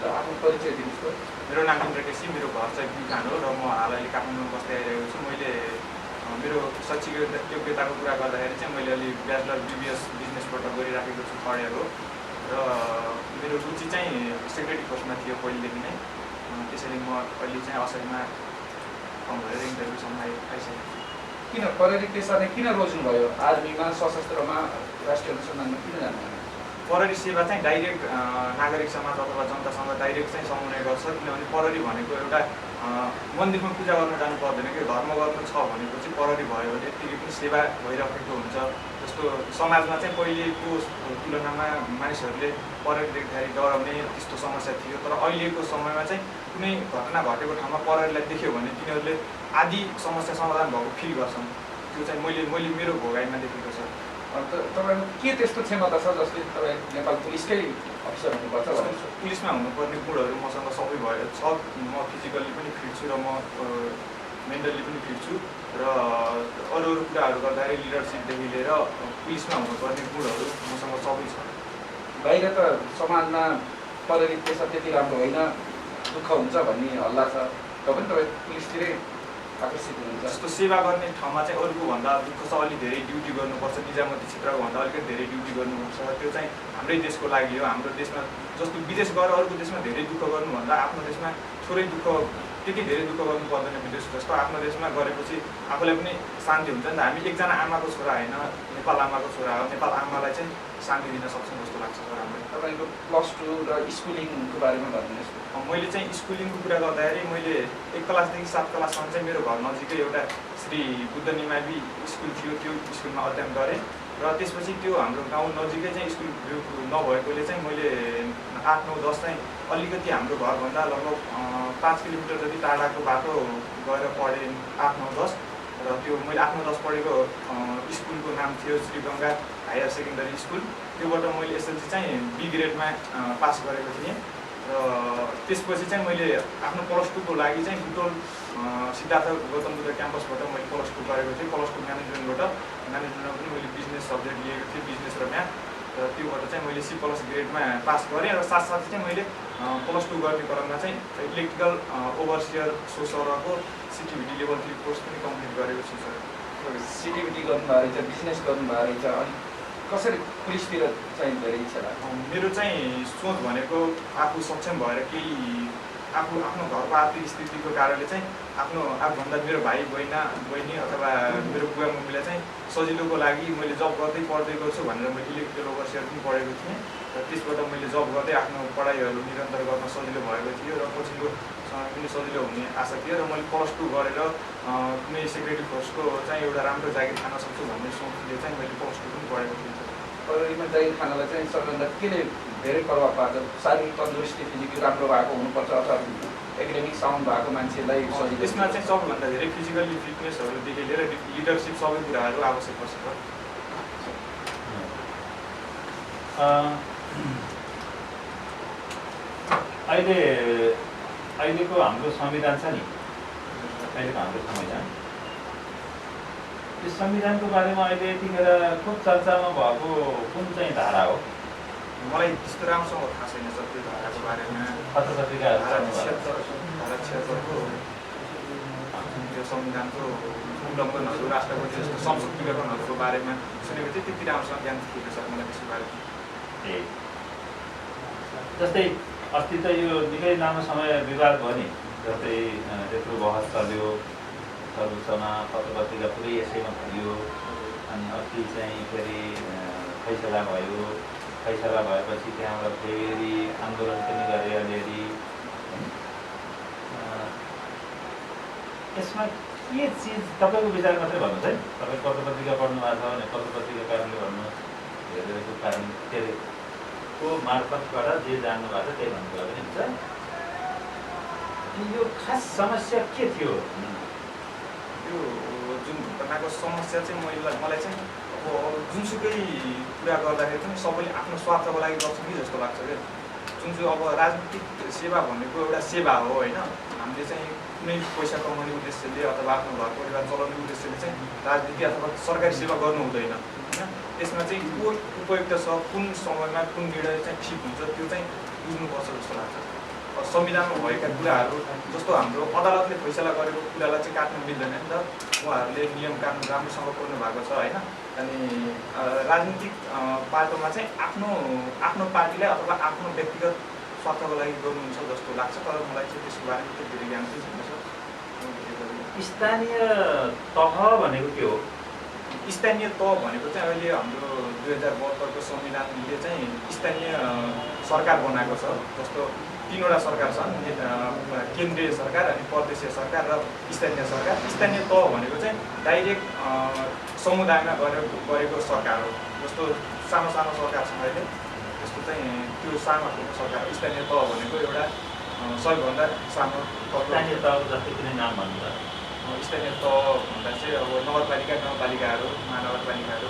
आफ्नो परिचय दिनुहोस् त। मेरो नाम इन्द्र केसी, मेरो घर चाहिँ प्युठान हो र म हाल अहिले काठमाडौँमा बस्दै आइरहेको छु। मैले मेरो शैक्षिक योग्यताको कुरा गर्दाखेरि चाहिँ मैले अलि ब्याचलर BBS बिजनेसबाट गरिराखेको छु, थर्ड इयर हो। र मेरो रुचि चाहिँ सेक्रेटरी पोस्टमा थियो पहिलेदेखि नै। त्यसैले म अहिले चाहिँ असैमा काम गरेर इन्टरभ्यूसम्म आइसकेको छु। किन प्रहरी पेसाले किन रोज्नुभयो? आर्मीमा, सशस्त्रमा, राष्ट्रिय अनुसन्धानमा किन जानुभयो? प्रहरी सेवा चाहिँ डाइरेक्ट नागरिक समाज अथवा जनतासँग डाइरेक्ट चाहिँ समन्वय गर्छ। किनभने प्रहरी भनेको एउटा मन्दिरमा पूजा गर्न जानु पर्दैन कि, धर्म गर्नु छ भनेपछि प्रहरी भयो भने यत्तिकै पनि सेवा भइरहेको हुन्छ। जस्तो समाजमा चाहिँ पहिलेको तुलनामा मानिसहरूले प्रहरी देख्दाखेरि डराउने त्यस्तो समस्या थियो। तर अहिलेको समयमा चाहिँ कुनै घटना घटेको ठाउँमा प्रहरीलाई देख्यो भने तिनीहरूले आदि समस्या समाधान भएको फिल गर्छन्। त्यो चाहिँ मैले मेरो भोगाइमा देखेको छ। तपाईँको के त्यस्तो क्षमता छ जसले तपाईँ नेपाल पुलिसकै अफिसर हुनुपर्छ भने? पुलिसमा हुनुपर्ने गुणहरू मसँग सबै भएर छ। म फिजिकल्ली पनि फिट छु र म मेन्टल्ली पनि फिट छु र अरू कुराहरू गर्दाखेरि लिडरसिपदेखि लिएर पुलिसमा हुनुपर्ने गुणहरू मसँग सबै छ। बाहिर त समाजमा प्रहरी पेसा त्यति राम्रो होइन, दुःख हुन्छ भन्ने हल्ला छ। तपाईँ पुलिसतिरै आकर्षित हुनुहुन्छ? जस्तो सेवा गर्ने ठाउँमा चाहिँ अरूको भन्दा दुःख छ, अलिक धेरै ड्युटी गर्नुपर्छ। निजामती क्षेत्रको भन्दा अलिकति धेरै ड्युटी गर्नुपर्छ। त्यो चाहिँ हाम्रै देशको लागि हो। हाम्रो देशमा जस्तो विदेश गएर अरूको देशमा धेरै दुःख गर्नुभन्दा आफ्नो देशमा थोरै दुःख, त्यति धेरै दुःख गर्नु पर्दैन विदेश जस्तो। आफ्नो देशमा गरेपछि आफूलाई पनि शान्ति हुन्छ नि त। हामी एकजना आमाको छोरा होइन, नेपाल आमाको छोरा हो। नेपाल आमालाई चाहिँ शान्ति दिन सक्छौँ जस्तो लाग्छ सर हाम्रो। तपाईँको +2 र स्कुलिङको बारेमा भनिदिनुहोस्। मैले चाहिँ स्कुलिङको कुरा गर्दाखेरि मैले 1 क्लासदेखि 7 क्लाससम्म चाहिँ मेरो घर नजिकै एउटा श्री बुद्ध निमावी स्कुल थियो, त्यो स्कुलमा अध्ययन गरेँ। र त्यसपछि त्यो हाम्रो गाउँ नजिकै चाहिँ स्कुल नभएकोले चाहिँ मैले 8, 9, 10 चाहिँ अलिकति हाम्रो घरभन्दा लगभग 5 किलोमिटर जति टाढाको बाटो गएर पढेँ 8, 9, 10। र त्यो मैले 8, 9, 10 पढेको स्कुलको नाम थियो Shri Ganga higher secondary school. त्योबाट मैले SLC चाहिँ B ग्रेडमा पास गरेको थिएँ। र त्यसपछि चाहिँ मैले आफ्नो +2 को लागि चाहिँ बुटोल सिद्धार्थ गौतम बुद्ध क्याम्पसबाट मैले +2 गरेको थिएँ। +2 म्यानेजमेन्टमा पनि मैले बिजनेस सब्जेक्ट लिएको थिएँ, बिजनेस र म्याथ। र त्योबाट चाहिँ मैले C+ ग्रेडमा पास गरेँ। र साथसाथै चाहिँ मैले +2 गर्ने क्रममा चाहिँ इलेक्ट्रिकल ओभरसियर सोसरको CTVT लेभल 3 कोर्स पनि कम्प्लिट गरेको छु सर। CTVT गर्नुभएको रहेछ, बिजनेस गर्नुभएको रहेछ, अनि कसरी पुलिसतिर चाहिँ धेरै इच्छा लाग्यो? मेरो चाहिँ सोच भनेको आफू सक्षम भएर केही आफ्नो घरको आर्थिक स्थितिको कारणले चाहिँ आफूभन्दा मेरो भाइ बहिनी अथवा मेरो बुवा मम्मीलाई चाहिँ सजिलोको लागि मैले जब गर्दै पढ्दै गर्छु भनेर मैले इलेक्ट्रिकल ओभरसियर पनि पढेको थिएँ। र त्यसबाट मैले जब गर्दै आफ्नो पढाइहरू निरन्तर गर्न सजिलो भएको थियो र पछिल्लो समय पनि सजिलो हुने आशा थियो। र मैले +2 गरेर कुनै सेक्रेटरी फोर्सको चाहिँ एउटा राम्रो जागिर खान सक्छु भन्ने सोचले चाहिँ मैले +2 पनि पढेको थिएँ। प्रहरीमा जागिर खानलाई चाहिँ सबैभन्दा के ले धेरै प्रभाव पार्छ? शारीरिक तन्दुरुस्ती, फिजिकल राम्रो भएको हुनुपर्छ अथवा एकाडेमिक साउन्ड भएको मान्छेलाई सजिलो? त्यसमा चाहिँ सबभन्दा धेरै फिजिकल्ली फिटनेसहरूदेखि लिएर लिडरसिप सबै कुराहरू आवश्यक पर्छ। अहिलेको हाम्रो संविधान छ नि, अहिलेको हाम्रो संविधान, यो संविधानको बारेमा अहिले यतिखेर खुब चर्चामा भएको कुन चाहिँ धारा हो? मलाई त्यस्तो राम्रोसँग थाहा छैन सर त्यो धाराको बारेमा। पत्रपत्रिकाहरू धारा 76 त्यो संविधानको उल्लङ्घनहरू, राष्ट्रपति जस्तो संसद विघटनहरूको बारेमा सुनेको थिएँ। त्यति राम्रोसँग ज्ञान थिएन सर मलाई त्यसको बारेमा। जस्तै अस्ति त यो निकै लामो समय विवाद भयो नि, जस्तै त्यत्रो बहस चल्यो सर्वोच्चमा, पत्रपत्रिका पुरै यसैमा खुल्यो। अनि अस्ति चाहिँ फेरि फैसला भयो। फैसला भएपछि त्यहाँबाट फेरि आन्दोलन पनि गरे अलिअलि। यसमा के चिज तपाईँको विचार मात्रै भन्नुहोस् है। तपाईँ पत्रपत्रिका पढ्नु भएको छ भने पत्रपत्रिका कारणले भन्नुहोस्, हेरेको कारण के अरे को मार्फतबाट जे जान्नु भएको छ त्यही भन्नुभयो पनि हुन्छ। यो खास समस्या के थियो? यो जुन घटनाको समस्या चाहिँ मलाई चाहिँ अब जुनसुकै कुरा गर्दाखेरि पनि सबैले आफ्नो स्वार्थको लागि गर्छन् कि जस्तो लाग्छ क्या। जुन चाहिँ अब राजनीतिक सेवा भनेको एउटा सेवा हो होइन। हामीले चाहिँ कुनै पैसा कमाउने उद्देश्यले अथवा आफ्नो घर परिवार चलाउने उद्देश्यले चाहिँ राजनीति अथवा सरकारी सेवा गर्नु हुँदैन होइन। त्यसमा चाहिँ को उपयुक्त छ, कुन समयमा कुन निर्णय चाहिँ ठिक हुन्छ त्यो चाहिँ बुझ्नुपर्छ जस्तो लाग्छ। संविधानमा भएका कुराहरू जस्तो हाम्रो अदालतले फैसला गरेको कुरालाई चाहिँ काट्नु मिल्दैन नि त। उहाँहरूले नियम कानुन राम्रोसँग पढ्नु भएको छ होइन। अनि राजनीतिक पाटोमा चाहिँ आफ्नो पार्टीलाई अथवा आफ्नो व्यक्तिगत स्वार्थको लागि गर्नुहुन्छ जस्तो लाग्छ। तर मलाई चाहिँ त्यसको बारेमा त्यति धेरै ज्ञान चाहिँ छैन सर। स्थानीय तह भनेको के हो? स्थानीय तह भनेको चाहिँ अहिले हाम्रो 2072 को संविधानले चाहिँ स्थानीय सरकार बनाएको छ। जस्तो 3वटा सरकार छन्, केन्द्रीय सरकार अनि प्रदेशीय सरकार र स्थानीय सरकार। स्थानीय तह भनेको चाहिँ डाइरेक्ट समुदायमा गरेको सरकार हो। जस्तो सानो सानो सरकार छन् अहिले, त्यस्तो चाहिँ त्यो सानो सरकार। स्थानीय तह भनेको एउटा सबैभन्दा सानो तह। स्थानीय तहको जस्तै कुनै नाम भन्नु? स्थानीय तह भन्दा चाहिँ अब नगरपालिका, गाउँपालिकाहरू, महानगरपालिकाहरू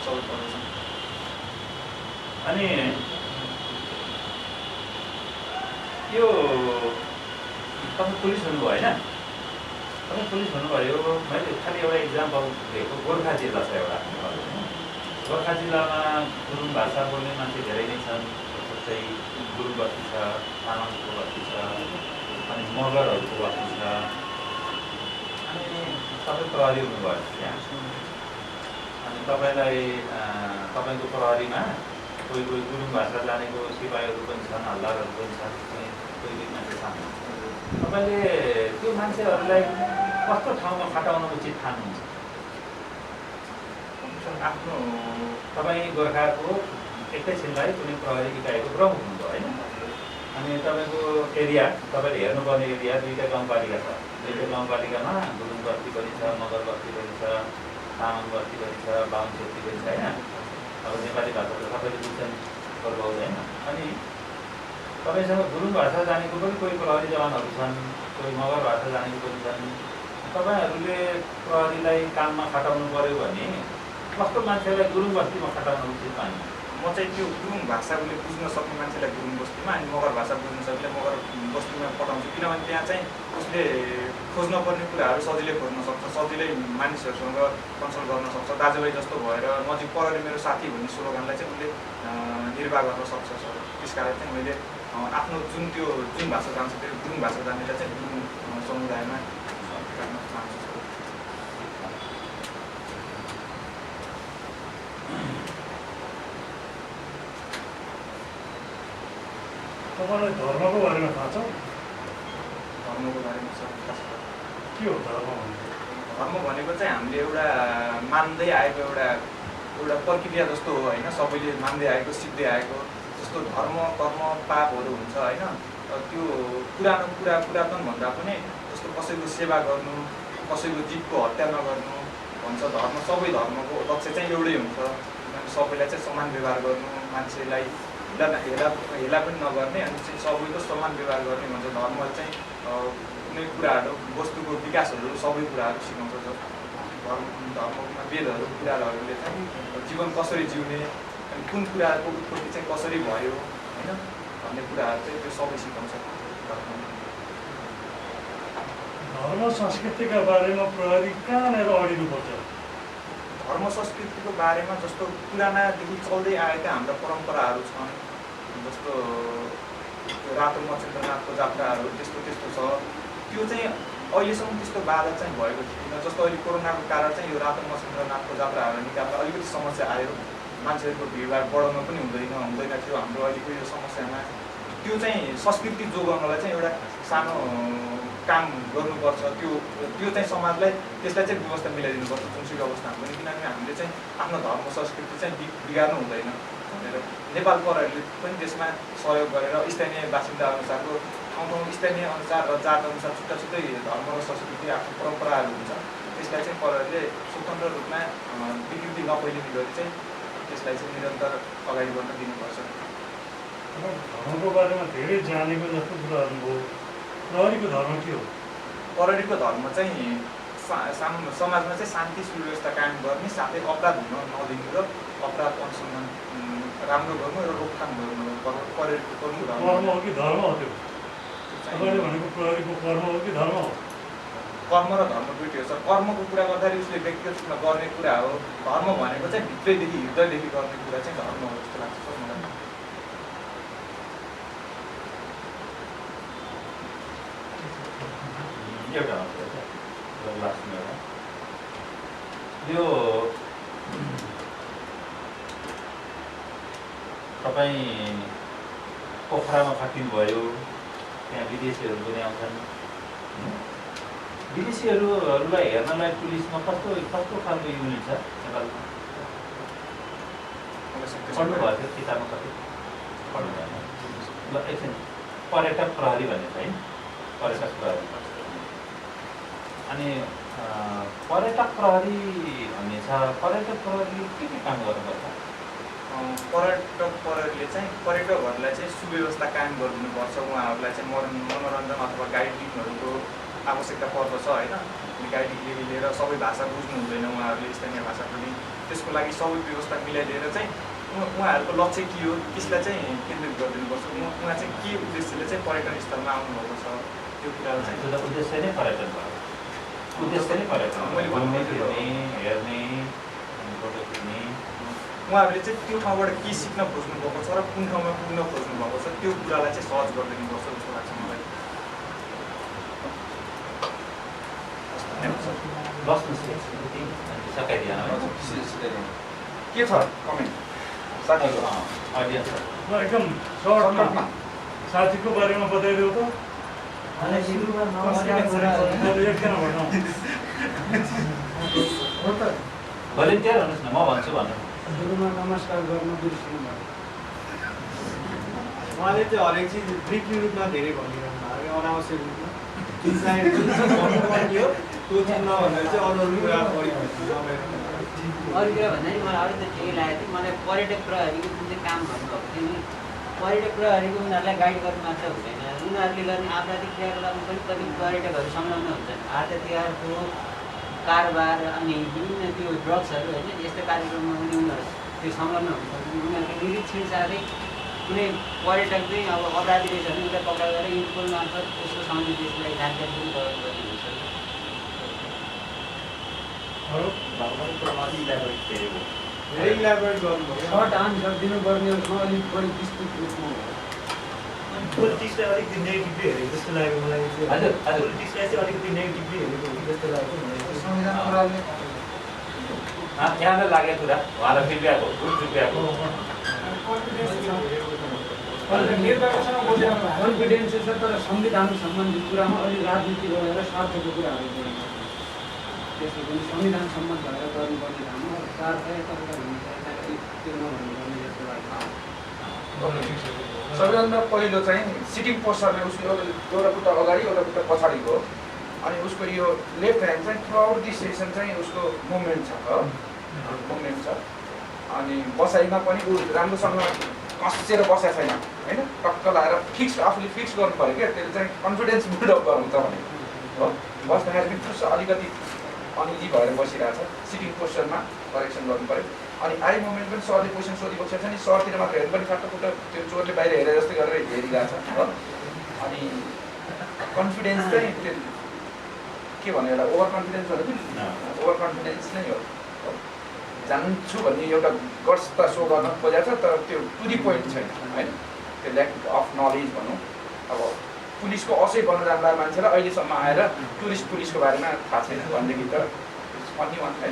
सबै पर्दछन्। अनि यो तपाईँ पुलिस हुनुभयो होइन? तपाईँ पुलिस हुनुभयो। मैले खालि एउटा इक्जाम्पल दिएको, गोर्खा जिल्ला छ एउटा। गोर्खा जिल्लामा गुरुङ भाषा बोल्ने मान्छे धेरै नै छन्। जस्तै गुरुङ बस्ती छ, तामाङको बस्ती छ, अनि मगरहरूको बस्ती छ। अनि तपाईँ प्रहरी हुनुभयो त्यहाँ। अनि तपाईँको प्रहरीमा कोही गुरुङ भाषा जानेको सिपाहीहरू पनि छन्, हल्दारहरू पनि छन्, कोही मान्छे छन्। तपाईँले त्यो मान्छेहरूलाई कस्तो ठाउँमा खटाउन उचित ठान्नुहुन्छ? आफ्नो तपाईँ गोर्खाको एकैछिनलाई कुनै प्रहरी इकाइको प्रमुख हुनुभयो होइन? अनि तपाईँको एरिया, तपाईँले हेर्नुपर्ने एरिया 2टा गाउँपालिका छ। 2टा गाउँपालिकामा गुरुङ बस्ती पनि छ, मगर बस्ती पनि छ, तामाङ बस्ती पनि छ, बाहुन छेत्री पनि छ होइन? अब नेपाली भाषा त सबैले बुझ्छन् गोर्खा होइन? अनि तपाईँसँग गुरुङ भाषा जानेको पनि कोही प्रहरी जवानहरू छन्, कोही मगर भाषा जानेको पनि छन्। तपाईँहरूले प्रहरीलाई काममा खटाउनु पऱ्यो भने कस्तो मान्छेलाई गुरुङ बस्तीमा खटाउन उचित पाइन्छ? म चाहिँ त्यो गुरुङ भाषा उसले बुझ्न सक्ने मान्छेलाई गुरुङ बस्तीमा, अनि मगर भाषा बुझ्न सक्ने मगर बस्तीमा पठाउँछु। किनभने त्यहाँ चाहिँ उसले खोज्न पर्ने कुराहरू सजिलै खोज्न सक्छ, सजिलै मानिसहरूसँग कन्सल्ट गर्न सक्छ। दाजुभाइ जस्तो भएर नजिक प्रहरी मेरो साथी भन्ने स्लोगनलाई चाहिँ उसले निर्वाह गर्न सक्छ सर। त्यस कारण चाहिँ मैले आफ्नो जुन भाषा जान्छ त्यो गुरुङ भाषा जान्नेलाई चाहिँ गुरुङ समुदायमा राख्न चाहन्छु। तपाईँलाई धर्मको बारेमा थाहा छ? धर्मको बारेमा के हो धर्म भनेको? धर्म भनेको चाहिँ हामीले एउटा मान्दै आएको एउटा प्रक्रिया जस्तो हो होइन? सबैले मान्दै आएको, सिक्दै आएको। जस्तो धर्म, कर्म, पापहरू हुन्छ होइन? त्यो पुरातन भन्दा पनि जस्तो कसैको सेवा गर्नु, कसैको जीवको हत्या नगर्नु भन्छ धर्म। सबै धर्मको लक्ष्य चाहिँ एउटै हुन्छ, सबैलाई चाहिँ समान व्यवहार गर्नु, मान्छेलाई हेला पनि नगर्ने, अनि चाहिँ सबैको समान व्यवहार गर्ने भन्छ धर्म चाहिँ। कुनै कुराहरू, वस्तुको विकासहरू, सबै कुराहरू सिकाउँछ। धर्ममा वेदहरू, कुराहरूले चाहिँ जीवन कसरी जिउने, अनि कुन कुराको उत्पत्ति चाहिँ कसरी भयो होइन भन्ने कुराहरू चाहिँ त्यो सबै सिकाउँछ धर्म संस्कृतिका बारेमा प्रहरी कहाँनिर अडिनुपर्छ? धर्म संस्कृतिको बारेमा जस्तो पुरानादेखि चल्दै आएका हाम्रा परम्पराहरू छन्। जस्तो रातो मचेन्द्रनाथको जात्राहरू त्यस्तो छ। त्यो चाहिँ अहिलेसम्म त्यस्तो बाधा चाहिँ भएको थिएन। जस्तो अहिले कोरोनाको कारण चाहिँ यो रातो मचेन्द्रनाथको जात्राहरू निकाल्दा अलिकति समस्या आयो। मान्छेहरूको भिडभाड बढाउन पनि हुँदैन थियो हाम्रो अहिलेको यो समस्यामा। त्यो चाहिँ संस्कृति जोगाउनलाई चाहिँ एउटा सानो काम गर्नुपर्छ। त्यो चाहिँ समाजलाई त्यसलाई चाहिँ व्यवस्था मिलाइदिनुपर्छ जुनसुकै अवस्थामा पनि। किनभने हामीले चाहिँ आफ्नो धर्म संस्कृति चाहिँ बिगार्नु हुँदैन भनेर नेपाल प्रहरीले पनि त्यसमा सहयोग गरेर स्थानीय बासिन्दा अनुसारको ठाउँ स्थानीय अनुसार र जात अनुसार छुट्टा छुट्टै धर्म र संस्कृति आफ्नो परम्पराहरू हुन्छ। त्यसलाई चाहिँ प्रहरीले स्वतन्त्र रूपमा विकृति नफैलिने गरी चाहिँ त्यसलाई चाहिँ निरन्तर अगाडि बढ्न दिनुपर्छ। धर्मको बारेमा धेरै जानेको जस्तो कुराहरू हो। प्रहरीको धर्म के हो? प्रहरीको धर्म चाहिँ समाजमा चाहिँ शान्ति सुव्यवस्था कायम गर्ने, साथै अपराध हुन नदिनु र अपराध अनुसन्धान राम्रो गर्नु र रोकथाम गर्नु प्रहरीको प्रमुख धर्म। कर्म हो कि धर्म हो? त्यो तपाईँले भनेको प्रहरीको कर्म हो कि धर्म हो? कर्म र धर्म दुइटै हो सर। कर्मको कुरा गर्दाखेरि उसले व्यक्तिगत रूपमा गर्ने कुरा हो। धर्म भनेको चाहिँ भित्रैदेखि हृदयदेखि गर्ने कुरा चाहिँ धर्म हो जस्तो लाग्छ सर मलाई। एउटा मात्रै छ लास्टमा एउटा यो तपाईँ पोखरामा फाटिनुभयो, त्यहाँ विदेशीहरू पनि आउँछन्। विदेशीहरूलाई हेर्नलाई पुलिसमा कस्तो कस्तो खालको युनिट छ नेपालमा? पढ्नु भएको थियो किताबमा कति पढ्नु भएन? ल एकछिन, पर्यटक प्रहरी भन्ने छ है, पर्यटक प्रहरी। अनि पर्यटक प्रहरी भन्ने छ, पर्यटक प्रहरीले के काम गर्नुपर्छ? पर्यटक प्रहरीले चाहिँ पर्यटकहरूलाई चाहिँ सुव्यवस्था कायम गरिदिनुपर्छ। उहाँहरूलाई चाहिँ मनोरञ्जन अथवा गाइडिङहरूको आवश्यकता पर्दछ होइन। गाइडिङदेखि लिएर सबै भाषा बुझ्नु हुँदैन उहाँहरूले, स्थानीय भाषा पनि। त्यसको लागि सबै व्यवस्था मिलाइदिएर चाहिँ उहाँहरूको लक्ष्य के हो त्यसलाई चाहिँ केन्द्रित गरिदिनुपर्छ। उहाँ चाहिँ के उद्देश्यले चाहिँ पर्यटन स्थलमा आउनुभएको छ त्यो कुरालाई चाहिँ उद्देश्य नै पर्यटन भयो, उद्देश्य नै पर्यटन मैले भन्ने हेर्ने फोटो खिच्ने। उहाँहरूले चाहिँ त्यो ठाउँबाट के सिक्न खोज्नुभएको छ र कुन ठाउँमा पुग्न खोज्नुभएको छ त्यो कुरालाई चाहिँ सहज गरिदिनुपर्छ जस्तो लाग्छ मलाई। सकाइदिएन के छ कमेन्ट साथीको? अडियन्स ल एकदम सर्टमा साथीको बारेमा बताइदेऊ त। एकजना भनौँ। भलिन्टियर हुनुहोस् न, म भन्छु भन्नु। सुरुमा नमस्कार गर्न बिर्सिनु भयो। उहाँले चाहिँ हरेक चिज ब्रिफिङ रूपमा धेरै भनिरहनु भयो, अनावश्यक रूपमा। जुन चाहिँ भन्नुपर्ने हो त्यो चिज नभनेर चाहिँ अरू कुरा बढी अरू कुरा भन्दाखेरि मलाई अरू त ठिकै लागेको थियो। मलाई पर्यटक प्रहरीको जुन चाहिँ काम भन्नुभएको थियो नि, पर्यटक प्रहरीको उनीहरूलाई गाइड गर्नु मात्र हुँदैन, उनीहरूले गर्ने आपराधिक क्रियाकलापमा पनि कति पर्यटकहरू संलग्न हुन्छन्। आर्थिक तिहारको कारोबार अनि विभिन्न त्यो ड्रग्सहरू होइन, यस्तो कार्यक्रममा पनि उनीहरू त्यो संलग्न हुन्छ। उनीहरूको निरीक्षण साथै कुनै पर्यटक चाहिँ अब अपराधी रहेछ भने उसलाई पक्राउ गरेर इन्टरपोल मार्फत उसको सम्बन्धित देशलाई जानकारी पनि गराउनु पर्ने हुन्छ। धेरै इलाबोरेट गर्नुभयो। सर्ट आन्सर दिनुपर्ने हो, अलिक बढी विस्तृत रूपमा हो। पोलिटिक्सलाई अलिकति नेगेटिभली हेरेको जस्तो लाग्यो मलाई चाहिँ। पोलिटिक्सलाई चाहिँ अलिकति नेगेटिभली हेरेको हो जस्तो लाग्यो मलाई चाहिँ। यहाँलाई लागेको कुरा उहाँलाई फिडब्याक हो, गुड फिडब्याक हो। कन्फिडेन्स छ, तर संविधान सम्बन्धित कुरामा अलिक राजनीति गरेर स्वार्थको कुराहरू गरिन्छ। त्यसो पनि संविधान सम्मत भएर गर्नुपर्ने काम हो। स्वार्थ यताउता हुन्छ, त्यो नभन्नुपर्ने जस्तो लाग्छ। सबैभन्दा पहिलो चाहिँ सिटिङ पोस्टरले उसको एउटा खुट्टा अगाडि एउटा खुट्टा पछाडिको, अनि उसको यो लेफ्ट ह्यान्ड चाहिँ थ्रु आउट दि सेसन चाहिँ उसको मुभमेन्ट छ, मुभमेन्ट छ। अनि बसाइमा पनि ऊ राम्रोसँग कसेर बसेको छैन होइन, टक्क लगाएर फिक्स आफूले फिक्स गर्नु पऱ्यो क्या। त्यसले चाहिँ कन्फिडेन्स बिल्डअप गराउँछ भने हो। बस्दाखेरि पनि ठुस अलिकति अनइजी भएर बसिरहेछ। सिटिङ पोस्चरमा करेक्सन गर्नु पऱ्यो। अनि आई मुभमेन्ट पनि सरले क्वेसन सोधिबसेको छ नि, सरतिर मात्र हेर्नु पनि फाटो त्यो चोरले बाहिर हेरेर जस्तै गरेर हेरिरहेछ हो। अनि कन्फिडेन्स चाहिँ त्यो के भन्यो, एउटा ओभर कन्फिडेन्स भन्यो कि ओभर कन्फिडेन्स नै हो। जान्छु भन्ने एउटा गट्सता सो गर्न खोजेको छ, तर त्यो टु दि पोइन्ट छैन होइन। त्यो ल्याक अफ नलेज भनौँ। अब पुलिसको असै बन्न जान्दा मान्छेलाई अहिलेसम्म आएर टुरिस्ट पुलिसको बारेमा थाहा छैन भनेदेखि त अन्य वान है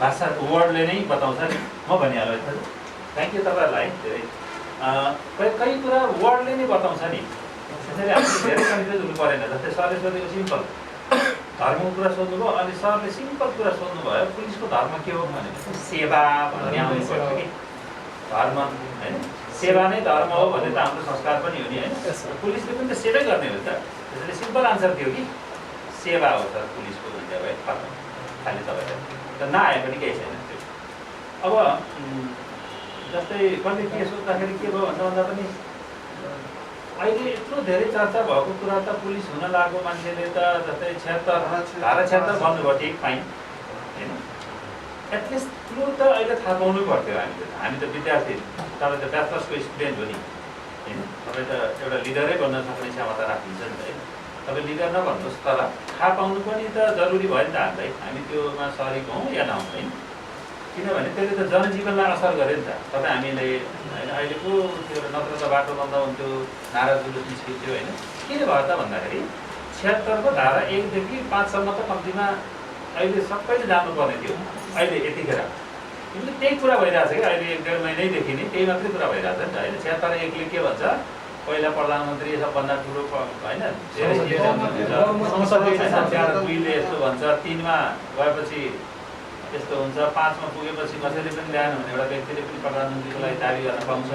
भाषा वर्डले नै बताउँछ नि। म भनिहालेँ त, थ्याङ्क यू तपाईँहरूलाई धेरै। कहीँ कुरा वर्डले नै बताउँछ नि, त्यसैले हामीले धेरै कन्फ्युज हुनु परेन। जस्तै सरले सोधेको सिम्पल धर्मको कुरा सोध्नुभयो, अनि सरले सिम्पल कुरा सोध्नुभयो, पुलिसको धर्म के हो भने सेवा भन्ने आउनु पर्छ कि धर्म होइन, सेवा नै धर्म हो भन्ने त हाम्रो संस्कार पनि हो नि होइन। पुलिसले पनि त सेवै गर्ने हो त, त्यसैले सिम्पल आन्सर थियो कि सेवा हो सर पुलिसको भन्छ भाइ खालि तपाईँलाई त नआए पनि केही छैन त्यो। अब जस्तै कहिले के सोद्धाखेरि के भयो भन्दा पनि अहिले यत्रो धेरै चर्चा भएको कुरा त पुलिस हुन लागेको मान्छेले त जस्तै 76 धारा 76 भन्नुभयो, ठिक फाइन होइन। एटलिस्ट त्यो त अहिले थाहा पाउनु पर्थ्यो। हामी त विद्यार्थी, तपाईँ त ब्याचलर्सको स्टुडेन्ट हो नि होइन। तपाईँ त एउटा लिडरै बन्न सक्ने क्षमता राख्नुहुन्छ नि त होइन। तपाईँ लिडर नभन्नुहोस्, तर थाहा पाउनु पनि त जरुरी भयो नि त हामीलाई। हामी त्योमा सरिक हौँ या नहौँ होइन, किनभने त्यसले त जनजीवनलाई असर गर्यो नि त। तपाईँ हामीले होइन अहिलेको त्यो नत्र त बाटो बन्द हुन्थ्यो, नारा जुलुस निस्किन्थ्यो होइन। किन भयो त भन्दाखेरि 76 को धारा 1 देखि 5 सम्म त कम्तीमा अहिले सबैले जानुपर्ने थियो अहिले यतिखेर। किनकि त्यही कुरा भइरहेछ कि अहिले 1.5 महिनैदेखि नै त्यही मात्रै कुरा भइरहेछ नि त होइन। 76 1 ले के भन्छ, पहिला प्रधानमन्त्री सबभन्दा ठुलो होइन 2ले यस्तो भन्छ, 3मा गएपछि यस्तो हुन्छ, 5मा पुगेपछि कसैले पनि ल्याएन भने एउटा व्यक्तिले पनि प्रधानमन्त्रीको लागि दाबी गर्न पाउँछ।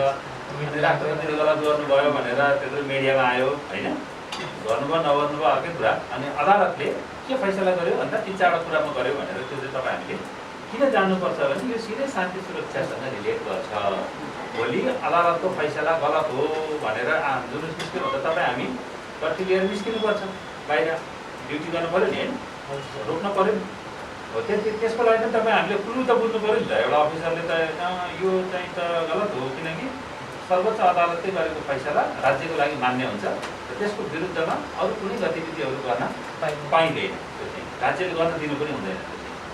अनि राष्ट्रपतिले गलत गर्नुभयो भनेर त्यत्रो मिडियामा आयो होइन, गर्नुभयो नगर्नुभयो अर्कै कुरा। अनि अदालतले के फैसला गर्यो भन्दा 3-4 कुरामा गर्यो भनेर त्यो चाहिँ तपाईँ हामीले किन जान्नुपर्छ भने यो सिधै शान्ति सुरक्षासँग रिलेट गर्छ। भोलि अदालतको फैसला गलत हो भनेर जुलुस निस्क्यो भने त तपाईँ हामी गट्टी लिएर निस्किनुपर्छ, बाहिर ड्युटी गर्नु पऱ्यो नि होइन, रोक्न पऱ्यो नि हो। त्यसको लागि पनि तपाईँ हामीले कुरो त बुझ्नु पऱ्यो नि त। एउटा अफिसरले त यो चाहिँ त गलत हो, किनकि सर्वोच्च अदालतले गरेको फैसला राज्यको लागि मान्य हुन्छ र त्यसको विरुद्धमा अरू कुनै गतिविधिहरू गर्न पाइँदैन। त्यो चाहिँ राज्यले गर्न दिनु पनि हुँदैन,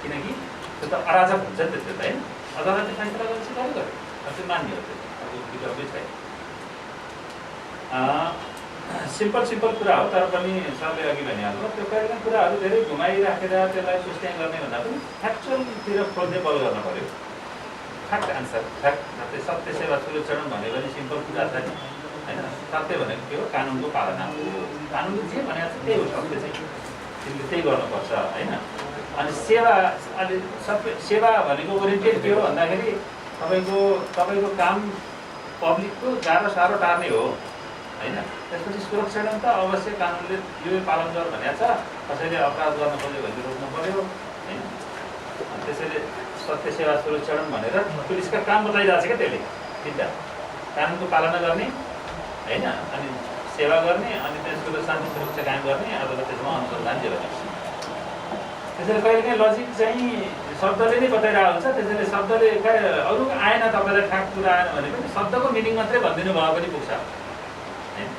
किनकि त्यो त अराजक हुन्छ नि त्यो त होइन। अदालतले फैसला गरेपछि गर्यो त्यो मान्य हो, त्यो विकल्पै छैन। सिम्पल कुरा हो, तर पनि सरले अघि भनिहाल्नु त्यो कहिलेकाहीँ कुराहरू धेरै घुमाइराखेर त्यसलाई सुस्ट्याङ गर्ने भन्दा पनि फ्याक्चुअलतिर खोज्ने बल गर्न पऱ्यो। फ्याक्ट एन्सर, फ्याक्ट सत्य सेवा सुरक्षण भनेको पनि सिम्पल कुरा छ नि होइन। सत्य भनेको के हो, कानुनको पालना हो। कानुनले जे भनेको छ त्यही हो सत्य चाहिँ, तिमीले त्यही गर्नुपर्छ होइन। अनि सेवा अहिले सबै सेवा भनेको ओरिएन्टेड के हो भन्दाखेरि तपाईँको काम पब्लिकको गाह्रो साह्रो टार्ने हो होइन। त्यसपछि सुरक्षण त अवश्य कानुनले यो पालन गर भनेको छ, कसैले अपराध गर्न खोज्यो भने रोक्नु पऱ्यो होइन। त्यसैले सत्य सेवा सुरक्षण भनेर पुलिसका काम बताइरहेको छ क्या त्यसले, 3टा कानुनको पालना गर्ने होइन, अनि सेवा गर्ने, अनि त्यसको शान्ति सुरक्षा कायम गर्ने, अथवा त्यसमा अनुसन्धान गर्ने। त्यसैले कहिलेकाहीँ लजिक चाहिँ शब्दले नै बताइरहेको हुन्छ। त्यसैले शब्दले अरू आएन, तपाईँलाई ठ्याक कुरा आएन भने पनि शब्दको मिनिङ मात्रै भनिदिनु भयो पनि पुग्छ होइन।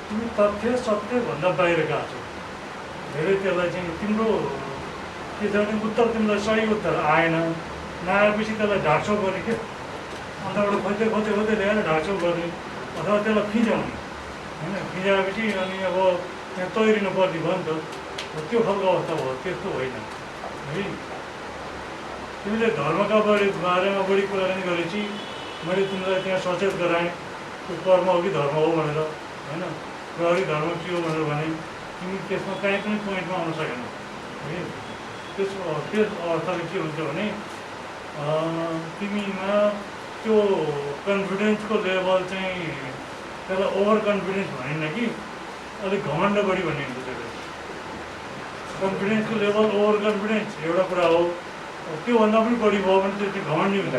तिमी तथ्य सत्यभन्दा बाहिर गएको छौ धेरै। त्यसलाई चाहिँ तिम्रो के छ भने उत्तर तिमीलाई सही उत्तर आएन, नआएपछि त्यसलाई ढाकछोप गर्ने क्या, अन्तबाट खोज्दै ल्याएर ढाकछोप गर्ने अथवा त्यसलाई फिजाउने होइन। फिजाएपछि अनि अब यहाँ तैरिनु पर्ने भयो नि त, त्यो खालको अवस्था भयो। त्यस्तो होइन है। तिमीले धर्मका बारेमा बढी कुराकानी गरेपछि मैले तिमीलाई त्यहाँ सचेत गराएँ, त्यो कर्म हो कि धर्म हो भनेर होइन। प्रहरी धर्म के हो भनेर भने तिमी त्यसमा कहीँ पनि पोइन्टमा आउन सकेनौ है। त्यस अर्थले के हुन्छ भने तिमीमा त्यो कन्फिडेन्सको लेभल चाहिँ त्यसलाई ओभर कन्फिडेन्स भनिन्न कि अलिक घमण्ड बढी भन्ने हुन्छ। त्यसलाई कन्फिडेन्सको लेभल ओभर कन्फिडेन्स एउटा कुरा हो, त्योभन्दा पनि बढी भयो भने त्यो घमण्डी हुन्छ।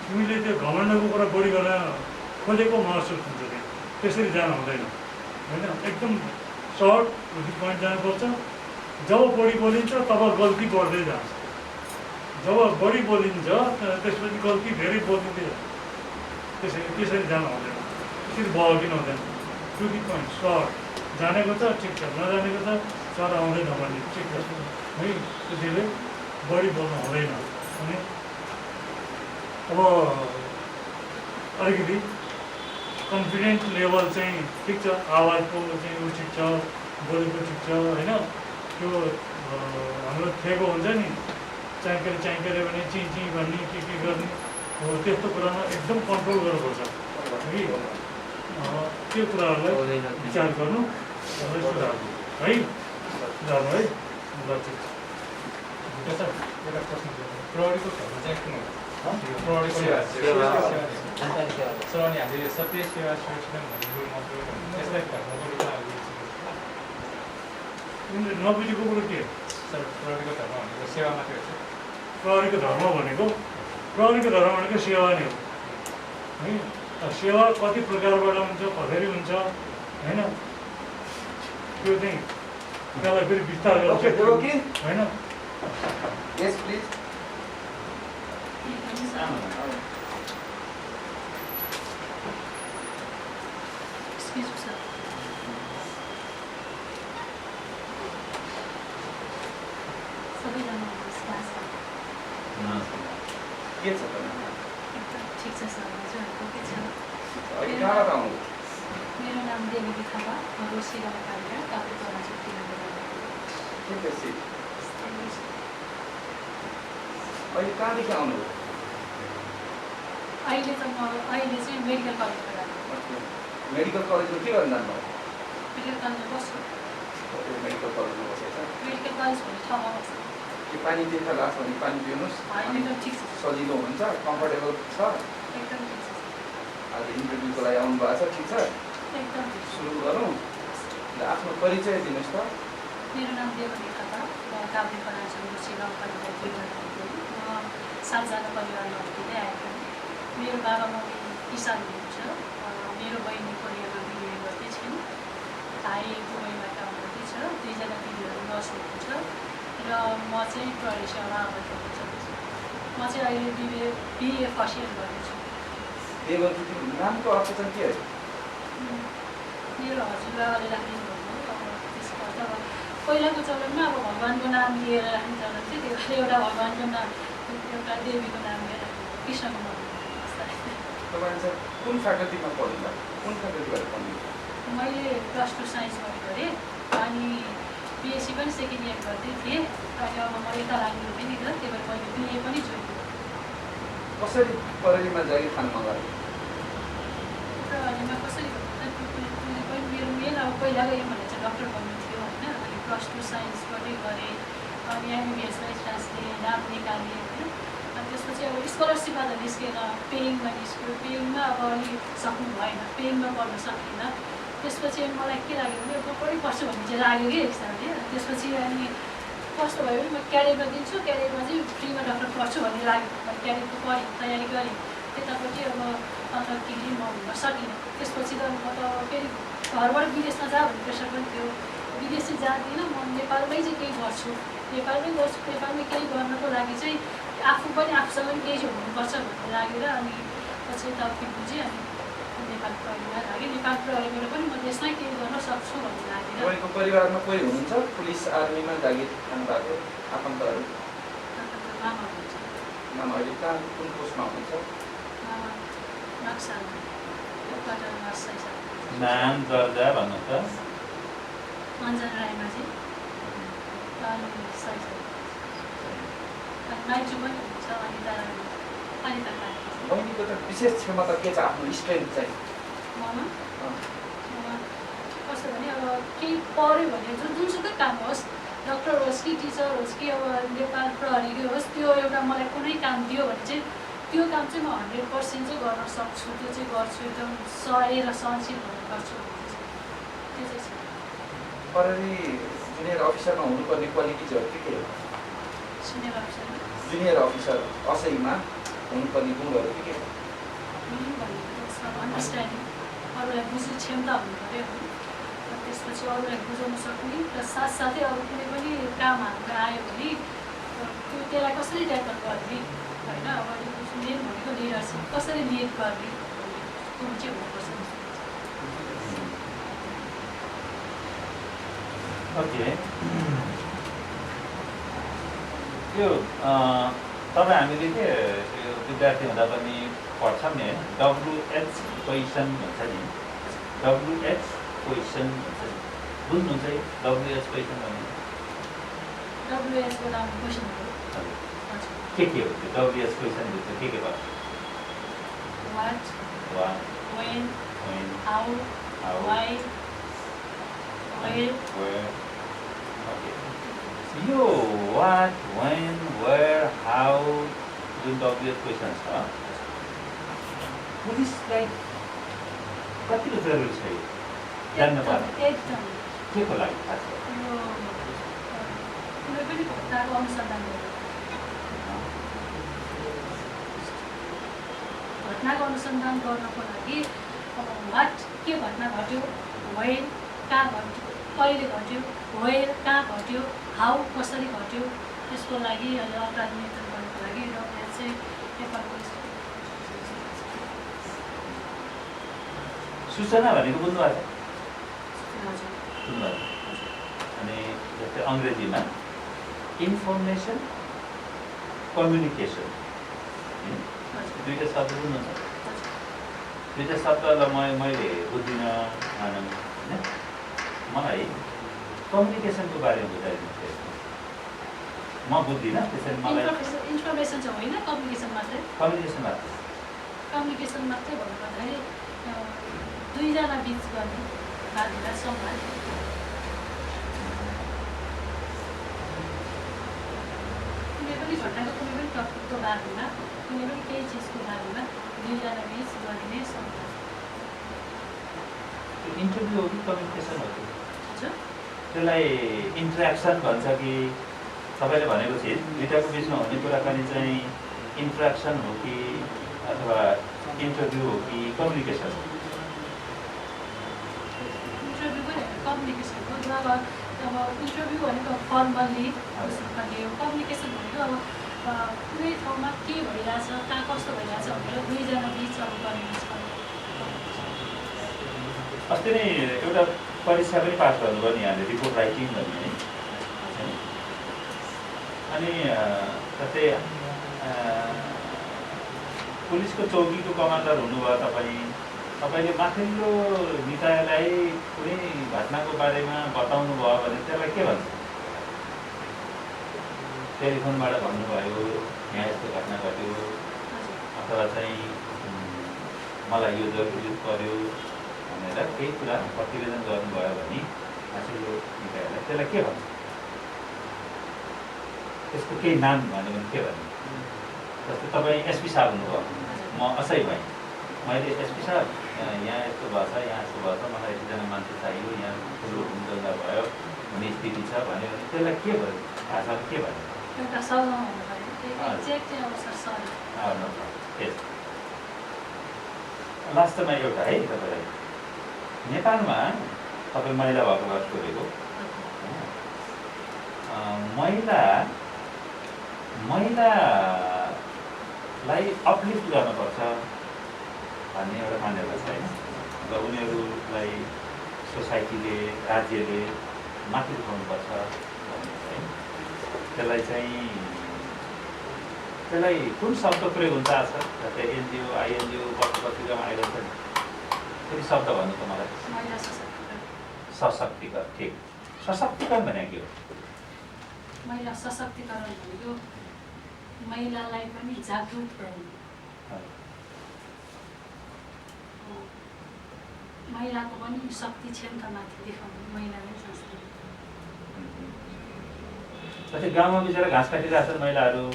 तिमीले त्यो घमण्डको कुरा बढी गर्न खोजेको महसुस हुन्छ, त्यसरी जानु हुँदैन होइन। एकदम सर्ट पोइन्ट जानुपर्छ। जब बढी बोलिन्छ तब गल्ती बढ्दै जान्छ, जब बढी बोलिन्छ त्यसपछि गल्ती धेरै बोलिँदै जान्छ। त्यसरी जानु हुँदैन, त्यसरी बहकिन हुँदैन। टु द पोइन्ट, सर्ट जानेको छ ठिक छ, नजानेको छ सर आउँदैन भने ठिक छ है। त्यसैले बढी बोल्नु हुँदैन। अनि अब अलिकति कन्फिडेन्ट लेभल चाहिँ ठिक छ, आवाजको चाहिँ ऊ ठिक छ, बोलेको ठिक छ होइन। त्यो हाम्रो थेगो हुन्छ नि, च्याङ्केरे भने चिँ भन्ने के गर्ने हो, त्यस्तो कुरामा एकदम कन्ट्रोल गर्नुपर्छ है। त्यो कुराहरूलाई विचार गर्नु सुधार्नु है। सुधार्नु है, ल ठिक छ। एउटा प्रश्न प्रहरीको धर्म चाहिँ कुन हो? प्रहरीको सर अनि हामीले सत्य सेवा सुरक्षण भन्ने मात्र त्यसलाई धर्मको रूपमा नबुझेको कुरो के हो सर? प्रहरीको धर्म भनेको सेवा मात्रै हो। प्रहरीको धर्म भनेको सेवा नै हो है। सेवा कति प्रकारबाट हुन्छ, कसरी हुन्छ होइन, त्यो चाहिँ त्यसलाई फेरि विस्तार गर्छ होइन। Yes, please. Excuse me, sir. सबैजना क्लासमा के छ त? एकदम ठिक छ सर, हजुरहरूको के छ? अहिले कहाँबाट आउनु? मेरो नाम देवी थापा, रोसी गाउँपालिका काभ्रेपरा ठिक छ। अहिले कहाँदेखि आउनु? अहिले चाहिँ मेडिकल कलेजबाट आएको। मेडिकल कलेजमा के गर्न जानुभयो? मेडिकल कलेजमा बस्छु। मेडिकल कलेजमा बसेछ। मेडिकल कलेज भन्ने ठाउँमा बस्छु। के पानी तिर्खा लाग्छ भने पानी पिउनुहोस्। होइन, एकदम ठिक छ। सजिलो हुन्छ, कम्फर्टेबल छ। एकदम ठिक छ। आज इन्टरभ्यूको लागि आउनु भएको छ, ठिक छ? एकदम ठिक छ। सुरु गरौँ। आफ्नो परिचय दिनुहोस् त। मेरो नाम देवी थापा, म काभ्रेपरा रोसी गाउँपालिका 2 म 7 जना परिवारमा हुँदै आएको हो। मेरो बाबा मम्मी किसान हुनुहुन्छ। मेरो बहिनी कोरियामा बिहे गर्दै छिन्। भाइ दुबईबाट आउँदै छ। 2 जना दिदीहरू नर्स हुनुहुन्छ र म चाहिँ प्रहरी सेवामा आबद्ध हुन चाहन्छु। म चाहिँ अहिले बिए फर्स्ट इयर गर्दैछु। नामको अर्थ चाहिँ के हो? मेरो हजुरबाबाले राख्नु भयो। अब त्यसबाट अब पहिलाको चलनमा अब भगवान्को नाम लिएर राख्ने चलन थियो। त्यही भएर एउटा भगवान्को नाम, एउटा देवीको नाम लिएर कृष्णको नाम। तपाईँ चाहिँ कुन फ्याकल्टीमा पढ्नुभयो? कुन फ्याकल्टीबाट पढ्नुभयो? मैले +2 साइन्सबाट गरेँ अनि बिएससी पनि सेकेन्ड इयर गर्दै थिएँ। अनि अब म यता लाग्नु पनि त, त्यही भएर मैले बिए पनि जोइन गरेँ। कसरी प्रहरीमा जागिर खान मन लाग्यो? प्रहरीमा कसरी पनि मेरो मेन अब पहिलाको एम भने चाहिँ डक्टर बन्नु थियो होइन। अनि +2 साइन्सबाटै गरेँ। अनि एमबिबिएसमा इन्ट्रान्स दिएँ, नाम निकालेँ होइन। अनि त्यसपछि अब स्कलरसिपमा त निस्केन, पेइङमा निस्क्यो। पेइङमा अब अलिक सक्नु भएन, पेइङमा पढ्न सकिनँ। त्यसपछि मलाई के लाग्यो भने म पढि पढ्छु भन्ने चाहिँ लाग्यो कि हिसाबले। त्यसपछि अनि कस्तो भयो भने म क्यारियरमा दिन्छु, क्यारियरमा चाहिँ फ्रीमा डक्टर पढ्छु भन्ने लाग्यो। अनि क्यारियरको पढेँ, तयारी गरेँ। त्यतापट्टि अब अन्त केही म हुन सकिनँ। त्यसपछि त म त फेरि घरबाट विदेशमा जा भन्ने प्रेसर पनि थियो। विदेश चाहिँ जाँदिनँ, म नेपालमै चाहिँ केही गर्छु। नेपालमै गर्छु। नेपालमै केही गर्नको लागि चाहिँ आफू पनि आफूसँग पनि केही हुनुपर्छ भन्ने लागेर अनि पछि तर्फी बुझेँ। अनि नेपाल प्रहरीमा लागेँ। नेपाल प्रहरीबाट पनि म देशमै केही गर्न सक्छु भन्ने लागेर। तपाईँको परिवारमा कोही हुनुहुन्छ पुलिस आर्मीमा जागिर खानु भएको आफन्तहरू? मामा हुनुहुन्छ। मामा अहिले कहाँ कुन पोस्टमा हुनुहुन्छ? मामा नक्सामा हेडक्वार्टरमा सैसा। नाम दर्जा भन्नु त? अञ्जन राईमाझी अनि सैसा। अनि माइजू पनि हुनुहुन्छ। अनिता कार्की। बहिनीको त विशेष क्षमता के छ? आफ्नो स्ट्रेन्थ चाहिँ? ममा कस्तो भने अब केही पऱ्यो भने जुनसुकै काम होस्, डक्टर होस् कि टिचर होस् कि अब नेपाल प्रहरीकै होस्, त्यो एउटा मलाई कुनै काम दियो भने चाहिँ त्यो काम चाहिँ म 100% चाहिँ गर्न सक्छु। त्यो चाहिँ गर्छु, एकदम सहेर सहनशील भएर गर्छु। त्यो चाहिँ छ। प्रहरी जुनियर अफिसरमा हुनुपर्ने क्वालिटिजहरू के हो? सिनियर अफिसरमा जुनियर अफिसर असैमा हुनुपर्ने गुणहरू के हो? अन्डरस्ट्यान्डिङ, अरूलाई बुझ्ने क्षमता हुनु पऱ्यो होइन। त्यसपछि अरूलाई बुझाउन सक्ने र साथसाथै अब कुनै पनि काम हाम्रो आयो भने त्यसलाई कसरी ट्याकल गर्ने होइन। अब मेन भनेको लिडरसिप, कसरी लिड गर्ने कुरो चाहिँ हुनुपर्छ। ओके। यो तपाईँ हामीले के यो विद्यार्थी हुँदा पनि पढ्छौँ नि, WH क्वेसन भन्छ नि, WH क्वेसन भन्छ नि, बुझ्नुहुन्छ है WH क्वेसन भन्ने? WH को नाम क्वेसन हो। के हो त्यो WH क्वेसन भित्र के भयो? What, when, how, why, where. Okay. यो what, when, where, how जुन WH क्वेसन छ, पुलिसलाई कतिको जरुरी छ यो जान्न पर्ने? एकदम के को लागि खास गरी? कुनै पनि घटनाको अनुसन्धान गर्नु, घटनाको अनुसन्धान गर्नको लागि अब वाट के घटना घट्यो, वेन कहाँ घट्यो, कहिले घट्यो, वेयर कहाँ घट्यो, हाउ कसरी घट्यो, त्यसको लागि अपराध नियन्त्रण गर्नको लागि WH चाहिँ नेपालको सूचना भनेको बुझ्नुभएको छ? हजुर। बुझ्नुभएको। अनि जस्तै अङ्ग्रेजीमा इन्फर्मेसन कम्युनिकेसन, दुईवटा शब्द बुझ्नुहुन्छ? दुईवटा शब्दलाई मैले बुझ्दिनँ होइन। मलाई कम्युनिकेसनको बारेमा बुझाइदिनुहोस्। म बुझ्दिनँ त्यसरी मलाई इन्फर्मेसन चाहिँ होइन, कम्युनिकेसन मात्रै। कम्युनिकेसन मात्रै भन्नुपर्दाखेरि दुईजना बिच गर्ने बात हुँदा संवाद। कुनै पनि घटनाको कुनै पनि टपिकको बारेमा, कुनै पनि केही चिजको बारेमा दुईजना बिच गरिने संवाद। इन्टरभ्यू हो कि कम्युनिकेसन हो कि? हजुर, त्यसलाई इन्ट्रेक्सन भन्छ कि? तपाईँले भनेको चिज दुईवटाको बिचमा हुने कुराकानी चाहिँ इन्ट्रेक्सन हो कि अथवा इन्टरभ्यू हो कि कम्युनिकेसन हो? इन्टरभ्यू पनि कम्युनिकेसन हो। अब इन्टरभ्यू भनेको फर्मल्ली भन्ने हो। कम्युनिकेसन भनेको अब कुनै ठाउँमा के भइरहेछ, कहाँ कस्तो भइरहेछ भनेर दुईजना बिच अब कम्युनिकेसन। अस्ति नै एउटा परीक्षा पनि पास गर्नुभयो नि यहाँले, रिपोर्ट राइटिङ भन्ने है। अनि जस्तै पुलिसको चौकीको कमान्डर हुनुभयो तपाईँले माथिल्लो निकायलाई कुनै घटनाको बारेमा बताउनु भयो भने त्यसलाई के भन्छ? टेलिफोनबाट भन्नुभयो यहाँ यस्तो घटना घट्यो अथवा चाहिँ मलाई यो जरुरी पर्यो भनेर केही कुरा प्रतिवेदन गर्नुभयो भने माथिल्लो निकायलाई त्यसलाई के भन्छ? त्यसको केही नाम भन्यो भने के भन्नु? जस्तै तपाईँ एसपी साहब हुनुभयो, म असै भएँ, मैले एसपी साहब यहाँ यस्तो भएको छ, यहाँ यस्तो भएको छ, मलाई एकजना मान्छे चाहियो, यहाँ ठुलो हुँदा भयो भन्ने स्थिति छ भन्यो भने त्यसलाई के भयो? भाषामा के भन्यो? एउटा सल्लाह एक्ज्याक्ट अनुसार सल्लाह। लास्टमा एउटा है तपाईँलाई, नेपालमा तपाईँ महिला भएको बात गरेको, महिलालाई अपलिफ्ट गर्नुपर्छ भन्ने एउटा मान्यता छ होइन? र उनीहरूलाई सोसाइटीले, राज्यले माथि उठाउनुपर्छ भन्ने होइन? त्यसलाई कुन शब्द प्रयोग हुन्छ आज? जस्तै एनजिओ, आइएनजिओ, पत्रिकामा आइरहन्छ नि, फेरि शब्द भन्नु त मलाई। सशक्तिकरण। ठिक, सशक्तिकरण भनेको के हो? महिला सशक्तिकरण भनेको महिलालाई पनि जागरुक गराउनु, महिलाको पनि शक्ति क्षमतामाथि देखाउनु महिलालाई संस्कृति। जस्तै गाउँमा बिचरा घाँस काटिरहेछन् महिलाहरू,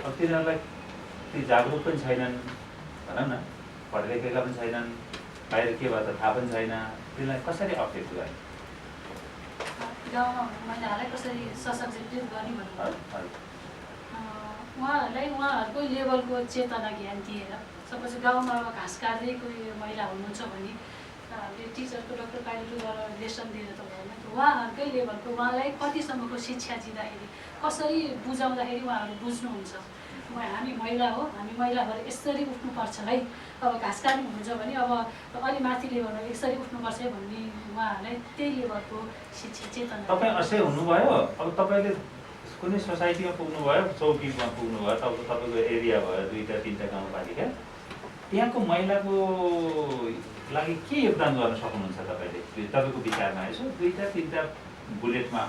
अब तिनीहरूलाई ती जागरुक पनि छैनन् भनौँ न, पढे लेखेका पनि छैनन्, बाहिर के भन्छ थाहा पनि छैन, तिनीहरूलाई कसरी अपडेट गर्ने? गाउँमा महिलाहरूलाई कसरी सशक्त गर्ने भन्नु उहाँहरूलाई उहाँहरूको लेभलको चेतना ज्ञान दिएर, सपोज गाउँमा अब घाँस काट्दै कोही महिला हुनुहुन्छ भने हामीले टिचरको डक्टर पाइलटद्वारा लेसन दिएर त भएन, उहाँहरूकै लेभलको उहाँलाई कतिसम्मको शिक्षा दिँदाखेरि कसरी बुझाउँदाखेरि उहाँहरू बुझ्नुहुन्छ हामी महिला हो, हामी महिलाहरू यसरी उठ्नुपर्छ है, अब घाँस काट्नु हुन्छ भने अब अलि माथि लेभलमा यसरी उठ्नुपर्छ है भन्ने उहाँहरूलाई त्यही लेभलको शिक्षा चेतना। तपाईँ असै हुनुभयो, अब तपाईँले कुनै सोसाइटीमा पुग्नुभयो, चौकीमा पुग्नुभयो, तपाईँको एरिया भयो 2-3 गाउँपालिका, त्यहाँको महिलाको लागि के योगदान गर्न सक्नुहुन्छ तपाईँले? तपाईँको विचारमा यसो 2-3 बुलेटमा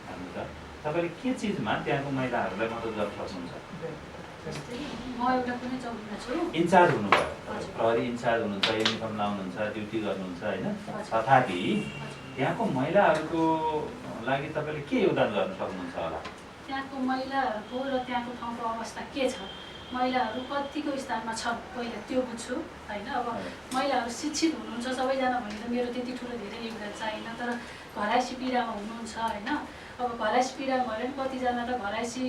भन्नु त, तपाईँले के चिजमा त्यहाँको महिलाहरूलाई मद्दत गर्न सक्नुहुन्छ? म एउटा कुनै चौकीमा छु, इन्चार्ज हुनुभयो, प्रहरी इन्चार्ज हुनुहुन्छ, युनिफर्म लाउनुहुन्छ, ड्युटी गर्नुहुन्छ होइन, तथापि त्यहाँको महिलाहरूको लागि तपाईँले के योगदान गर्न सक्नुहुन्छ होला? त्यहाँको महिलाहरूको र त्यहाँको ठाउँको अवस्था के छ, महिलाहरू कतिको स्थानमा छ पहिला त्यो बुझ्छु होइन। अब महिलाहरू शिक्षित हुनुहुन्छ सबैजना भने त मेरो त्यति ठुलो धेरै योगदान चाहिएन, तर घराइसी पीडामा हुनुहुन्छ होइन। अब घराइसी पीडामा भयो भने कतिजना त घराइसी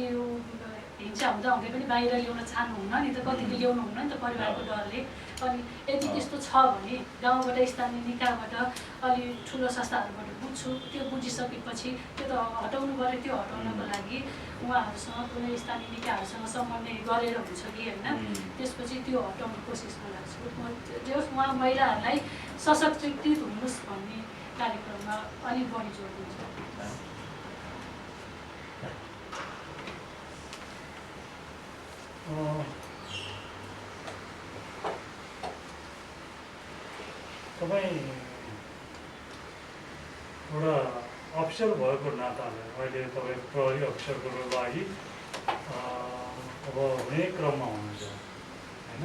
हिंसा हुँदा हुँदै पनि बाहिर ल्याउन चाहनुहुन्न नि त, कतिले ल्याउनुहुन्न नि त परिवारको डरले। अनि यदि त्यस्तो छ भने गाउँबाट स्थानीय निकायबाट अलि ठुलो संस्थाहरूबाट बुझ्छु, त्यो बुझिसकेपछि त्यो त हटाउनु पऱ्यो, त्यो हटाउनको लागि उहाँहरूसँग कुनै स्थानीय निकायहरूसँग समन्वय गरेर हुन्छ कि होइन, त्यसपछि त्यो हटाउने कोसिसमा लाग्छु। जो उहाँ महिलाहरूलाई सशक्तिकृत हुनुहोस् भन्ने कार्यक्रममा अलिक बढी जोड दिन्छ। तपाईँ एउटा अफिसर भएको नाताले अहिले तपाईँ प्रहरी अफिसरको लागि अब हुने क्रममा हुनुहुन्छ होइन?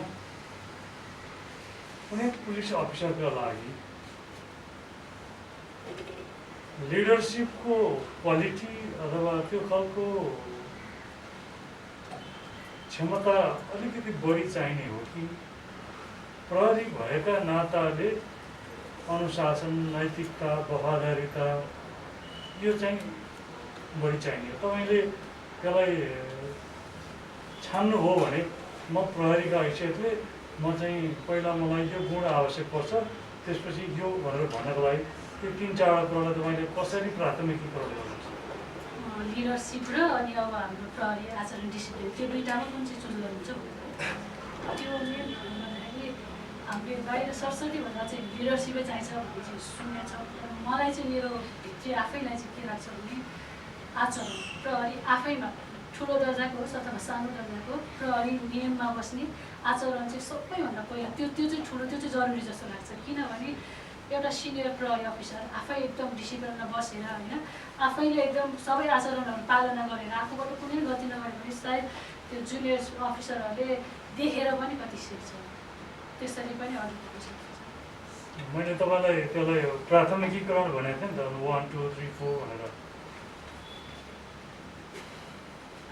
कुनै पुलिस अफिसरका लागि लिडरसिपको क्वालिटी अथवा त्यो खालको क्षमता अलिकति बढी चाहिने हो कि प्रहरी भएका नाताले अनुशासन, नैतिकता, वफादारीता यो चाहिँ बढी चाहिने हो? तपाईँले त्यसलाई छान्नु हो भने म प्रहरीका हैसियतले म चाहिँ पहिला मलाई यो गुण आवश्यक पर्छ, त्यसपछि यो भनेर भन्नको लागि त्यो 3-4 कुरालाई तपाईँले कसरी प्राथमिकीकरण गर्नुहुन्छ? लिडरसिप र अनि अब हाम्रो प्रहरी आचरण डिसिप्लिन त्यो दुईटामा कुन चाहिँ चुज गर्नुहुन्छ त्यो मेन भन्दाखेरि हामीले बाहिर सरस्वती भन्दा चाहिँ लिडरसिपै चाहिन्छ भन्ने चाहिँ सुनेको छ। मलाई चाहिँ मेरो भित्री आफैलाई चाहिँ के लाग्छ भने आचरण प्रहरी आफैमा ठुलो दर्जाको होस् अथवा सानो दर्जाको प्रहरी नियममा बस्ने आचरण चाहिँ सबैभन्दा पहिला त्यो चाहिँ ठुलो, त्यो चाहिँ जरुरी जस्तो लाग्छ। किनभने एउटा सिनियर प्रहरी अफिसर आफै एकदम डिसिप्लिनमा बसेर होइन आफैले एकदम सबै आचरणहरू पालना गरेर आफूबाट कुनै गति नगरे भने सायद त्यो जुनियर अफिसरहरूले देखेर पनि कति सिक्छ, त्यसरी पनि अलिक हुन सक्छ। मैले तपाईँलाई त्यसलाई प्राथमिकीकरण भनेको थिएँ नि त 1 2 3 4 भनेर।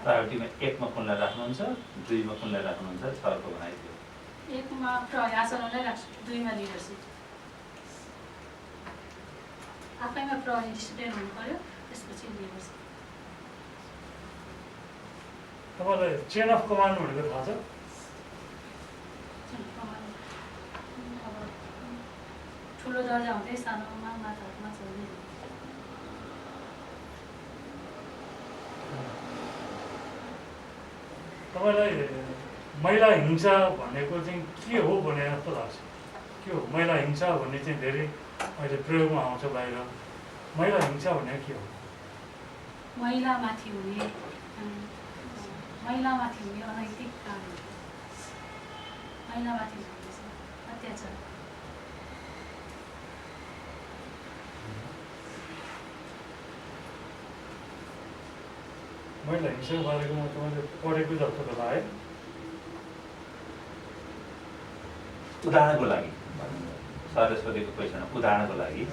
प्रायोरिटीमा 1 मा कुनलाई राख्नुहुन्छ, 2 मा कुनलाई राख्नुहुन्छ, 6 को बनाइदियो? 1 मा प्रहरी आचरणलाई राख्छु, 2 मा लिडरसिप। आफैमा प्रहरी डिसिप्लिन हुनु पर्यो, त्यसपछि लिडरसिप। तपाईँलाई चेन अफ कमान्ड भनेको थाहा छ? अब ठुलो दर्जा हुँदै सानोमा माथामा चल्ने। तपाईँलाई महिला हिंसा भनेको चाहिँ के हो भने जस्तो लाग्छ? के हो महिला हिंसा भन्ने चाहिँ धेरै अहिले प्रयोगमा आउँछ बाहिर। महिला हिंसा भनेको के हो? महिलामाथि हुने अनैतिक काम, महिलामाथि हुने अत्याचार। महिला हिंसाको बारेमा तपाईँले पढेको जस्तो त लाग्यो। उदाहरणको लागि सरस्वतीको क्वेसन, उदाहरणको लागि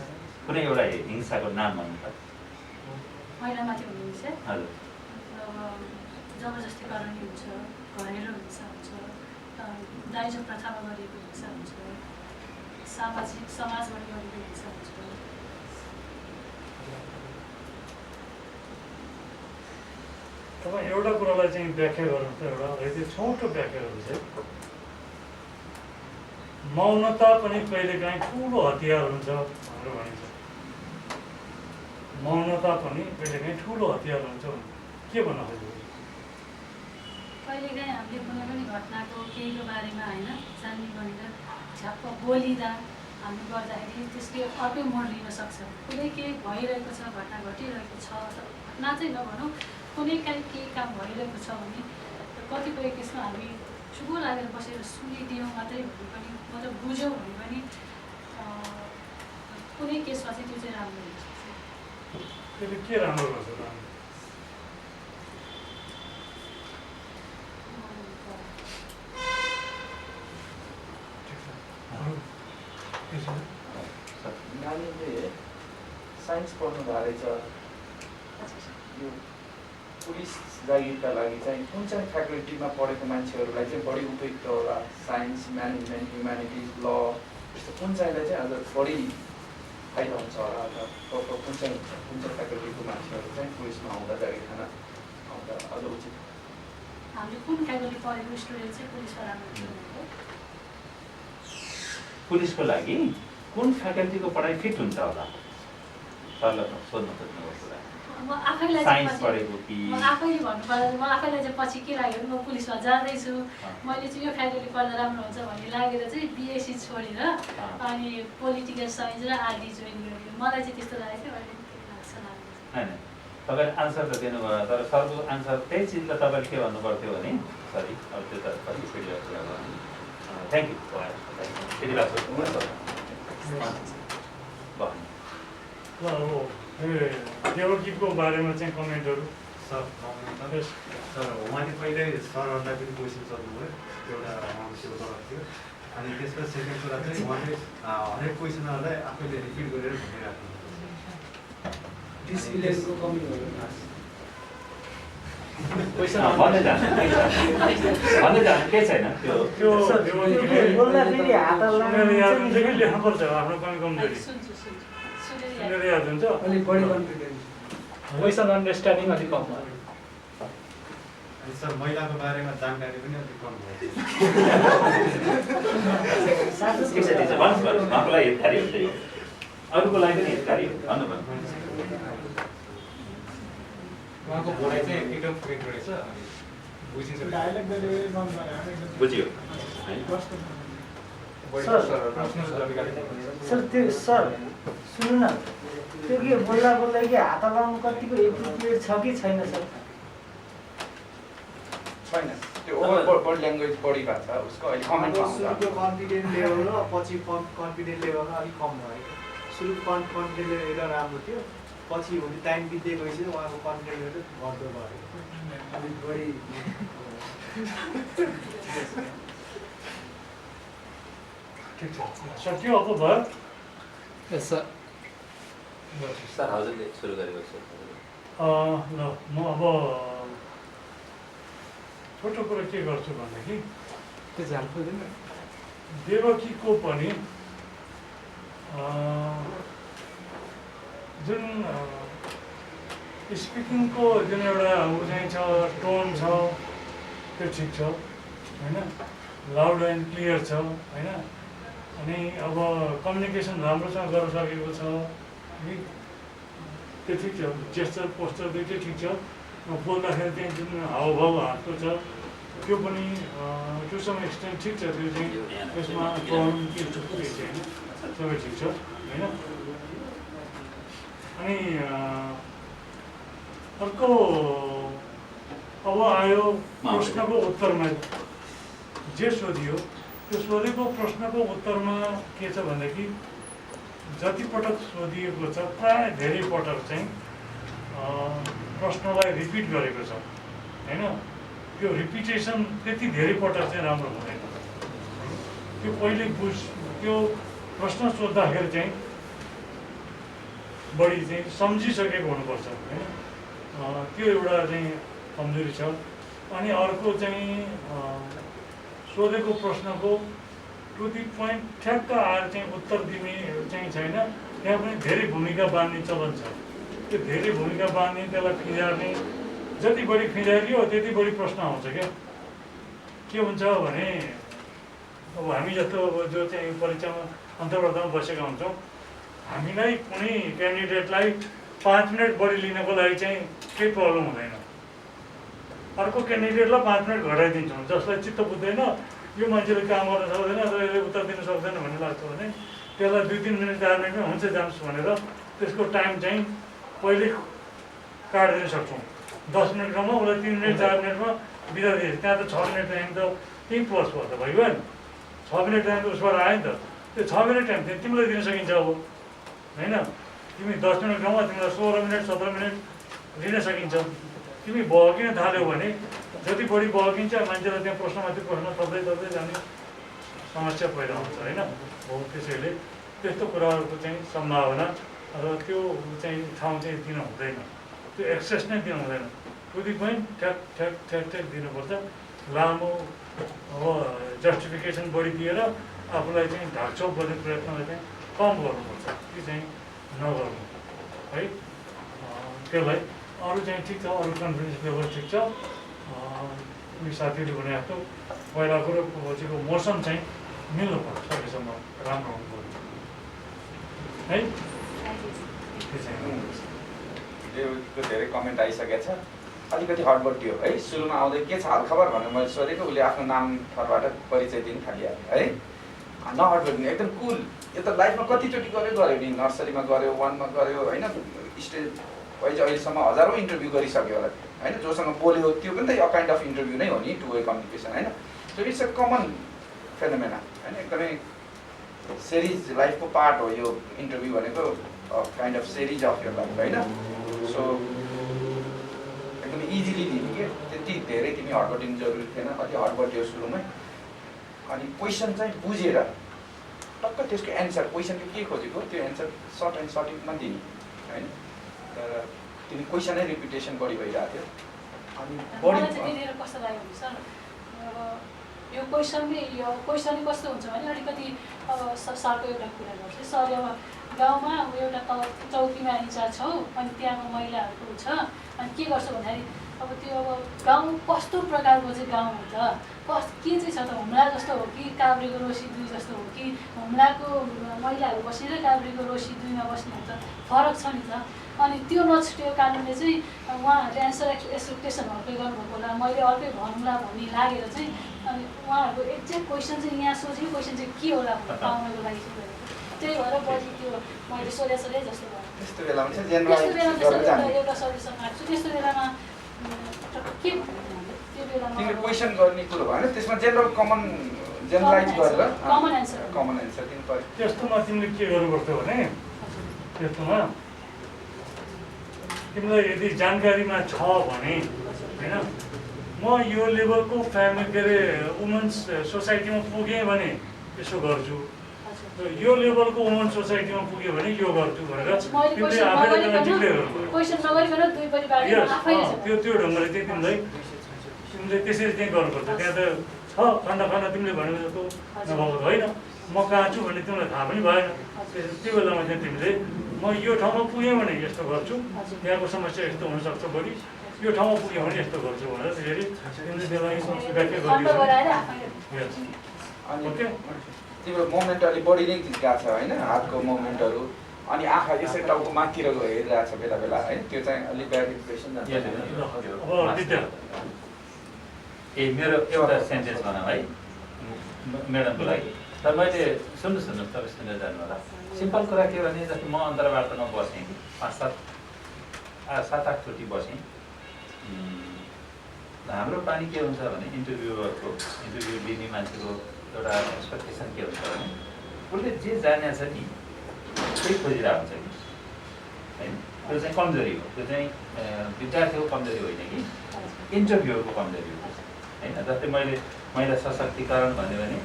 कुनै एउटा हिंसाको नाम भन्नु त? महिलामाथि हुने हिंसा हजुर। अब जबरजस्ती गर्ने हुन्छ, घरेलु हिंसा हुन्छ, दाइजो प्रथामा गरिएको हिंसा हुन्छ, समाजबाट गरिएको हिंसा हुन्छ। तपाईँ एउटा कुरालाई चाहिँ व्याख्या गर्नु त एउटा त्यो छोटो व्याख्या गर्नु चाहिँ मौनता पनि कहिलेकाहीँ ठुलो हतियार हुन्छ भनेर भनिन्छ। मौनता पनि कहिलेकाहीँ ठुलो हतियार हुन्छ के भन्न खोजेको? कहिलेकाहीँ हामीले कुनै पनि घटनाको केहीको बारेमा होइन जान्ने भनेर झ्याप्प बोलिँदा हामी गर्दाखेरि त्यसले अर्कै मोड लिन सक्छ। कुनै केही भइरहेको छ, घटना घटिरहेको छ, घटना चाहिँ नभनौँ, कुनै केही काम भइरहेको छ भने कतिपय केसमा हामी चुपो लागेर बसेर सुनिदियौँ मात्रै भने पनि मतलब बुझ्यौँ भने पनि कुनै केसमा चाहिँ त्यो चाहिँ राम्रो हुन सक्छ। त्यसले के राम्रो गर्छ त? नानीले साइन्स पढ्नु भएको रहेछ, यो पुलिस जागिरका लागि चाहिँ कुन चाहिँ फ्याकल्टीमा पढेको मान्छेहरूलाई चाहिँ बढी उपयुक्त होला? साइन्स, म्यानेजमेन्ट, ह्युम्यानिटिज, ल यस्तो कुन चाहिँलाई चाहिँ अझ बढी फाइदा हुन्छ होला? कुन चाहिँ फ्याकल्टीको मान्छेहरू चाहिँ पुलिसमा आउँदा, जागिर खान आउँदा अझ उचित? हामीले कुन फ्याकल्टी पढेको स्टुडेन्ट चाहिँ पुलिसमा राम्रो हुन्छ? पुलिसको लागि कुन फ्याकल्टीको पढाइ फिट हुन्छ होला? सरलाई सोध्नु खोज्नुको कुरा। म आफैलाई साइन्स पढेको कि म आफैले भन्नुपर्दा म आफैलाई चाहिँ पछि के लाग्यो भने म पुलिसमा जाँदैछु, मैले चाहिँ यो फ्याकल्टी पढ्दा राम्रो हुन्छ भन्ने लागेर चाहिँ बिएससी छोडेर अनि पोलिटिकल साइन्स र आदि जोइन गरेँ। मलाई चाहिँ त्यस्तो लागेको थियो, अहिले लाग्छ लाग्छ। होइन, तपाईँले आन्सर त दिनुभयो, तर सरको आन्सर त्यही चिज त तपाईँले के भन्नु पर्थ्यो भने सरी अब त्यो त पछि फेरि कुरा गर्नु। Thank you. त्यति लाग्छ। देवकीको बारेमा चाहिँ कमेन्टहरू सर उहाँले पहिल्यै सरहरूलाई पनि क्वेसन सोध्नुभयो एउटा मान्छेको तर्फ थियो अनि त्यसको सेकेन्ड कुरा चाहिँ उहाँले हरेक क्वेसनहरूलाई आफैले रिपिट गरेर भनिराख्नु डिसिप्लिनको कमी हो भन्दै जानु केही छैन त्यो लेख्नुपर्छ आफ्नो कमजोरी सुनेर याद हुन्छ अलिक बढी कन्फिडेन्स क्वेसन अन्डरस्ट्यान्डिङ अलिक कम भयो अनि सर महिलाको बारेमा जानकारी पनि अलिक कम भयो मलाई हितकारी हुन्छ अरूको लागि पनि हितकारी हो भन्नु उहाँको भनाइ चाहिँ एकदम फ्रेन्ड रहेछ बुझिन्छ बुझ्यो सर त्यो सर सुन्नु न त्यो के बोल्दा बोल्दा कि हात लाउनु कतिको एप्रोप्रिएट छ कि छैन सर छैन त्यो ओभर बडी ल्याङ्ग्वेज बढी भएको छ उसको अहिले कमेन्ट सुरुको कन्फिडेन्ट लेभल र पछि कन्फिडेन्ट लेभलमा अलिक कम भयो सुरुको कन्फिडेन्ट लेभल एकदम राम्रो थियो पछि भोलि टाइम बित्दै गएपछि उहाँको कन्फिडेन्ट लेभल घट्दो भयो अलिक बढी ठिक छ सक्यो अब भयो सर सर हजुरले सुरु गरेको छ ल म अब छोटो कुरो के गर्छु भनेदेखि त्यो झाल पुग्दैन देवकीको पनि जुन स्पिकिङको जुन एउटा ऊ चाहिँ छ टोन छ त्यो ठिक छ होइन लाउड एन्ड क्लियर छ होइन अनि अब कम्युनिकेसन राम्रोसँग गर्न सकेको छ है त्यो ठिक छ जेस्चर पोस्चर दुइटै ठिक छ बोल्दाखेरि चाहिँ जुन हावभाव हातको छ त्यो पनि टु सम एक्सटेन्ट ठिक छ त्यो चाहिँ त्यसमा टोन के छ होइन सबै ठिक छ होइन अनि अर्को अब आयो प्रश्नको उत्तरमा जे सोधियो त्यो सोधेको प्रश्नको उत्तरमा के छ भनेदेखि जति पटक सोधिएको छ प्राय धेरै पटक चाहिँ प्रश्नलाई रिपिट गरेको छ होइन त्यो रिपिटेसन त्यति धेरै पटक चाहिँ राम्रो हुँदैन त्यो पहिले त्यो प्रश्न सोद्धाखेरि चाहिँ बढी चाहिँ सम्झिसकेको हुनुपर्छ होइन त्यो एउटा चाहिँ कमजोरी छ अनि अर्को चाहिँ सोधेको प्रश्नको टु दि पोइन्ट ठ्याक्क आएर चाहिँ उत्तर दिने चाहिँ छैन त्यहाँ पनि धेरै भूमिका बाँध्ने चलन छ त्यो धेरै भूमिका बाँध्ने त्यसलाई फिजार्ने जति बढी फिजाइलियो त्यति बढी प्रश्न आउँछ क्या के हुन्छ भने अब हामी जस्तो अब जो चाहिँ परीक्षामा अन्तर्वार्तामा बसेका हुन्छौँ हामीलाई कुनै क्यान्डिडेटलाई 5 मिनट बढी लिनको लागि चाहिँ केही प्रब्लम हुँदैन अर्को क्यान्डिडेटलाई 5 मिनट घटाइदिन्छौँ जसलाई चित्त बुझ्दैन यो मान्छेले काम गर्न सक्दैन अथवा यसले उत्तर दिन सक्दैन भन्ने लाग्छ भने त्यसलाई 2-3 मिनट 4 मिनटमा हुन्छ जानुहोस् भनेर त्यसको टाइम चाहिँ पहिले काटिदिन सक्छौँ 10 मिनट क्रममा उसलाई 3 मिनट 4 मिनटमा बिदा दिएछ त्यहाँ त 6 मिनट टाइम त त्यही प्लस भयो त भइगयो नि 6 मिनट टाइम त उसबाट आयो नि त त्यो 6 मिनट टाइम तिमीलाई दिन सकिन्छ अब होइन तिमी 10 मिनट क्रममा तिमीलाई 16 मिनट 17 मिनट लिन सकिन्छ तिमी बहकिन थाल्यौ भने जति बढी बहकिन्छ मान्छेलाई त्यहाँ प्रश्नमाथि प्रश्न थप्दै थप्दै जाने समस्या पैदा हुन्छ होइन हो त्यसैले त्यस्तो कुराहरूको चाहिँ सम्भावना र त्यो चाहिँ ठाउँ चाहिँ दिन हुँदैन त्यो एक्सेस नै दिनु हुँदैन टु दि पोइन्ट ठ्याक ठ्याक ठ्याक ठ्याक दिनुपर्छ लामो अब जस्टिफिकेसन बढी दिएर आफूलाई चाहिँ ढाकछोप गर्ने प्रयत्नलाई चाहिँ कम गर्नुपर्छ कि चाहिँ नगर्नु है त्यसलाई अरू चाहिँ ठिक छ अरू कन्फिडेन्स लेभल ठिक छ उयो साथीहरूले भने जस्तो पहिलाको र पछिको मौसम चाहिँ मिल्नु पर्छ सकेसम्म राम्रो हुनु पर्यो है त्यो चाहिँ धेरै कमेन्ट आइसकेको छ अलिकति हडबड्डियो है सुरुमा आउँदै के छ हालखबर भनेर मैले सोधेको उसले आफ्नो नाम थरबाट परिचय दिन थालिहाल्यो है नहडबड्ने एकदम कुल यो त लाइफमा कतिचोटि गऱ्यो नि नर्सरीमा गऱ्यो 1मा गऱ्यो होइन स्टेज वाइज अहिलेसम्म हजारौँ इन्टरभ्यू गरिसक्यो होला होइन जोसँग बोल्यो त्यो पनि त यो काइन्ड अफ इन्टरभ्यू नै हो नि टु वे कम्युनिकेसन होइन so it's a common phenomena होइन एकदमै सेरिज लाइफको पार्ट हो यो इन्टरभ्यू भनेको kind of serious of your life होइन सो एकदमै इजिली दिने कि त्यति धेरै तिमी हडबडिनु जरुरी थिएन कति हडबडियो सुरुमै अनि क्वेसन चाहिँ बुझेर टक्क त्यसको एन्सर क्वेसनले के खोजेको त्यो एन्सर सर्ट एन्ड सर्टिङमा दिने होइन तर तिमी क्वेसनै रिपिटेसन बढी भइरहेको थियो अनि बढी कस्तो लाग्यो भने सर अब यो क्वेसनले कस्तो हुन्छ भने अलिकति अब सरको एउटा कुरा गर्छु सर अब गाउँमा एउटा चौकीमा इन्चार्ज छौ अनि त्यहाँको महिलाहरूको हुन्छ अनि के गर्छौ भन्दाखेरि अब त्यो अब गाउँ कस्तो प्रकारको चाहिँ गाउँ हो त के चाहिँ छ त हुम्ला जस्तो हो कि काभ्रेको रोसी 2 जस्तो हो कि हुम्लाको महिलाहरू बसेर काभ्रेको रोसी 2मा बस्ने हुन्छ फरक छ नि त अनि त्यो नछुटेको कारणले चाहिँ उहाँहरूले एन्सर एक्सपेक्टेसन अर्कै गर्नुभएको होला मैले अर्कै भनौँला भन्ने लागेर चाहिँ अनि उहाँहरूको एक्ज्याक्ट क्वेसन चाहिँ यहाँ सोचेको क्वेसन चाहिँ के होला भनेर पाउनको लागि त्यही भएर बढी त्यो मैले सोधे जस्तो भयो त्यस्तो बेलामा चाहिँ जेनरलाइज एउटा सजेसन राख्छु त्यस्तो बेलामा के त्यो बेलामा तिमीले क्वेसन गर्ने कुरो भएन त्यसमा जेनरलाइज गरेर कमन एन्सर दिनु पर्यो त्यस्तोमा तिमीले के गर्नुपर्छ भने त्यस्तोमा तिमीलाई यदि जानकारीमा छ भने होइन म यो लेभलको फ्यामिली के अरे वुमेन्स सोसाइटीमा पुगेँ भने यसो गर्छु यो लेभलको वुमेन सोसाइटीमा पुग्यो भने यो गर्छु भनेर तिमीले आफैले त्यसलाई डिक्लेयर गर्नुपर्छ त्यो ढङ्गले चाहिँ तिमीले त्यसरी चाहिँ गर्नुपर्छ त्यहाँ त छ खण्ड तिमीले भनेको जस्तो नभएको होइन म कहाँ छु भन्ने तिमीलाई थाहा पनि भएन त्यो बेलामा चाहिँ तिमीले म यो ठाउँमा पुगेँ भने यस्तो गर्छु त्यहाँको समस्या यस्तो हुनसक्छ बढी यो ठाउँमा पुग्यो भने यस्तो गर्छु भनेर त्यसरी तिमीले त्यसलाई व्याख्या गरिदिनु ओके तिम्रो मोमेन्ट अलिक बढी नै गएको छ होइन हातको मोमेन्टहरू अनि आँखा यसै टाउको माथितिर हेरिरहेको छ बेला बेला है त्यो चाहिँ अलिक ब्याड इम्प्रेसन जान्छ मेरो एउटा सेन्टेन्स भनौँ है म्याडमको लागि तर मैले सुन्नुहोस् तपाईँ सुनेर जानु होला सिम्पल कुरा के भने जस्तो म अन्तर्वार्तामा बसेँ कि 7-8 चोटि बसेँ हाम्रो पानी के हुन्छ भने इन्टरभ्यू लिने मान्छेको एउटा एक्सपेक्टेसन के हुन्छ भने उसले जे जाने छ नि त्यही खोजिरहेको हुन्छ कि होइन त्यो चाहिँ कमजोरी हो त्यो चाहिँ विद्यार्थीको कमजोरी होइन कि इन्टरभ्यूको कमजोरी हो होइन जस्तै मैले महिला सशक्तिकरण भन्यो भने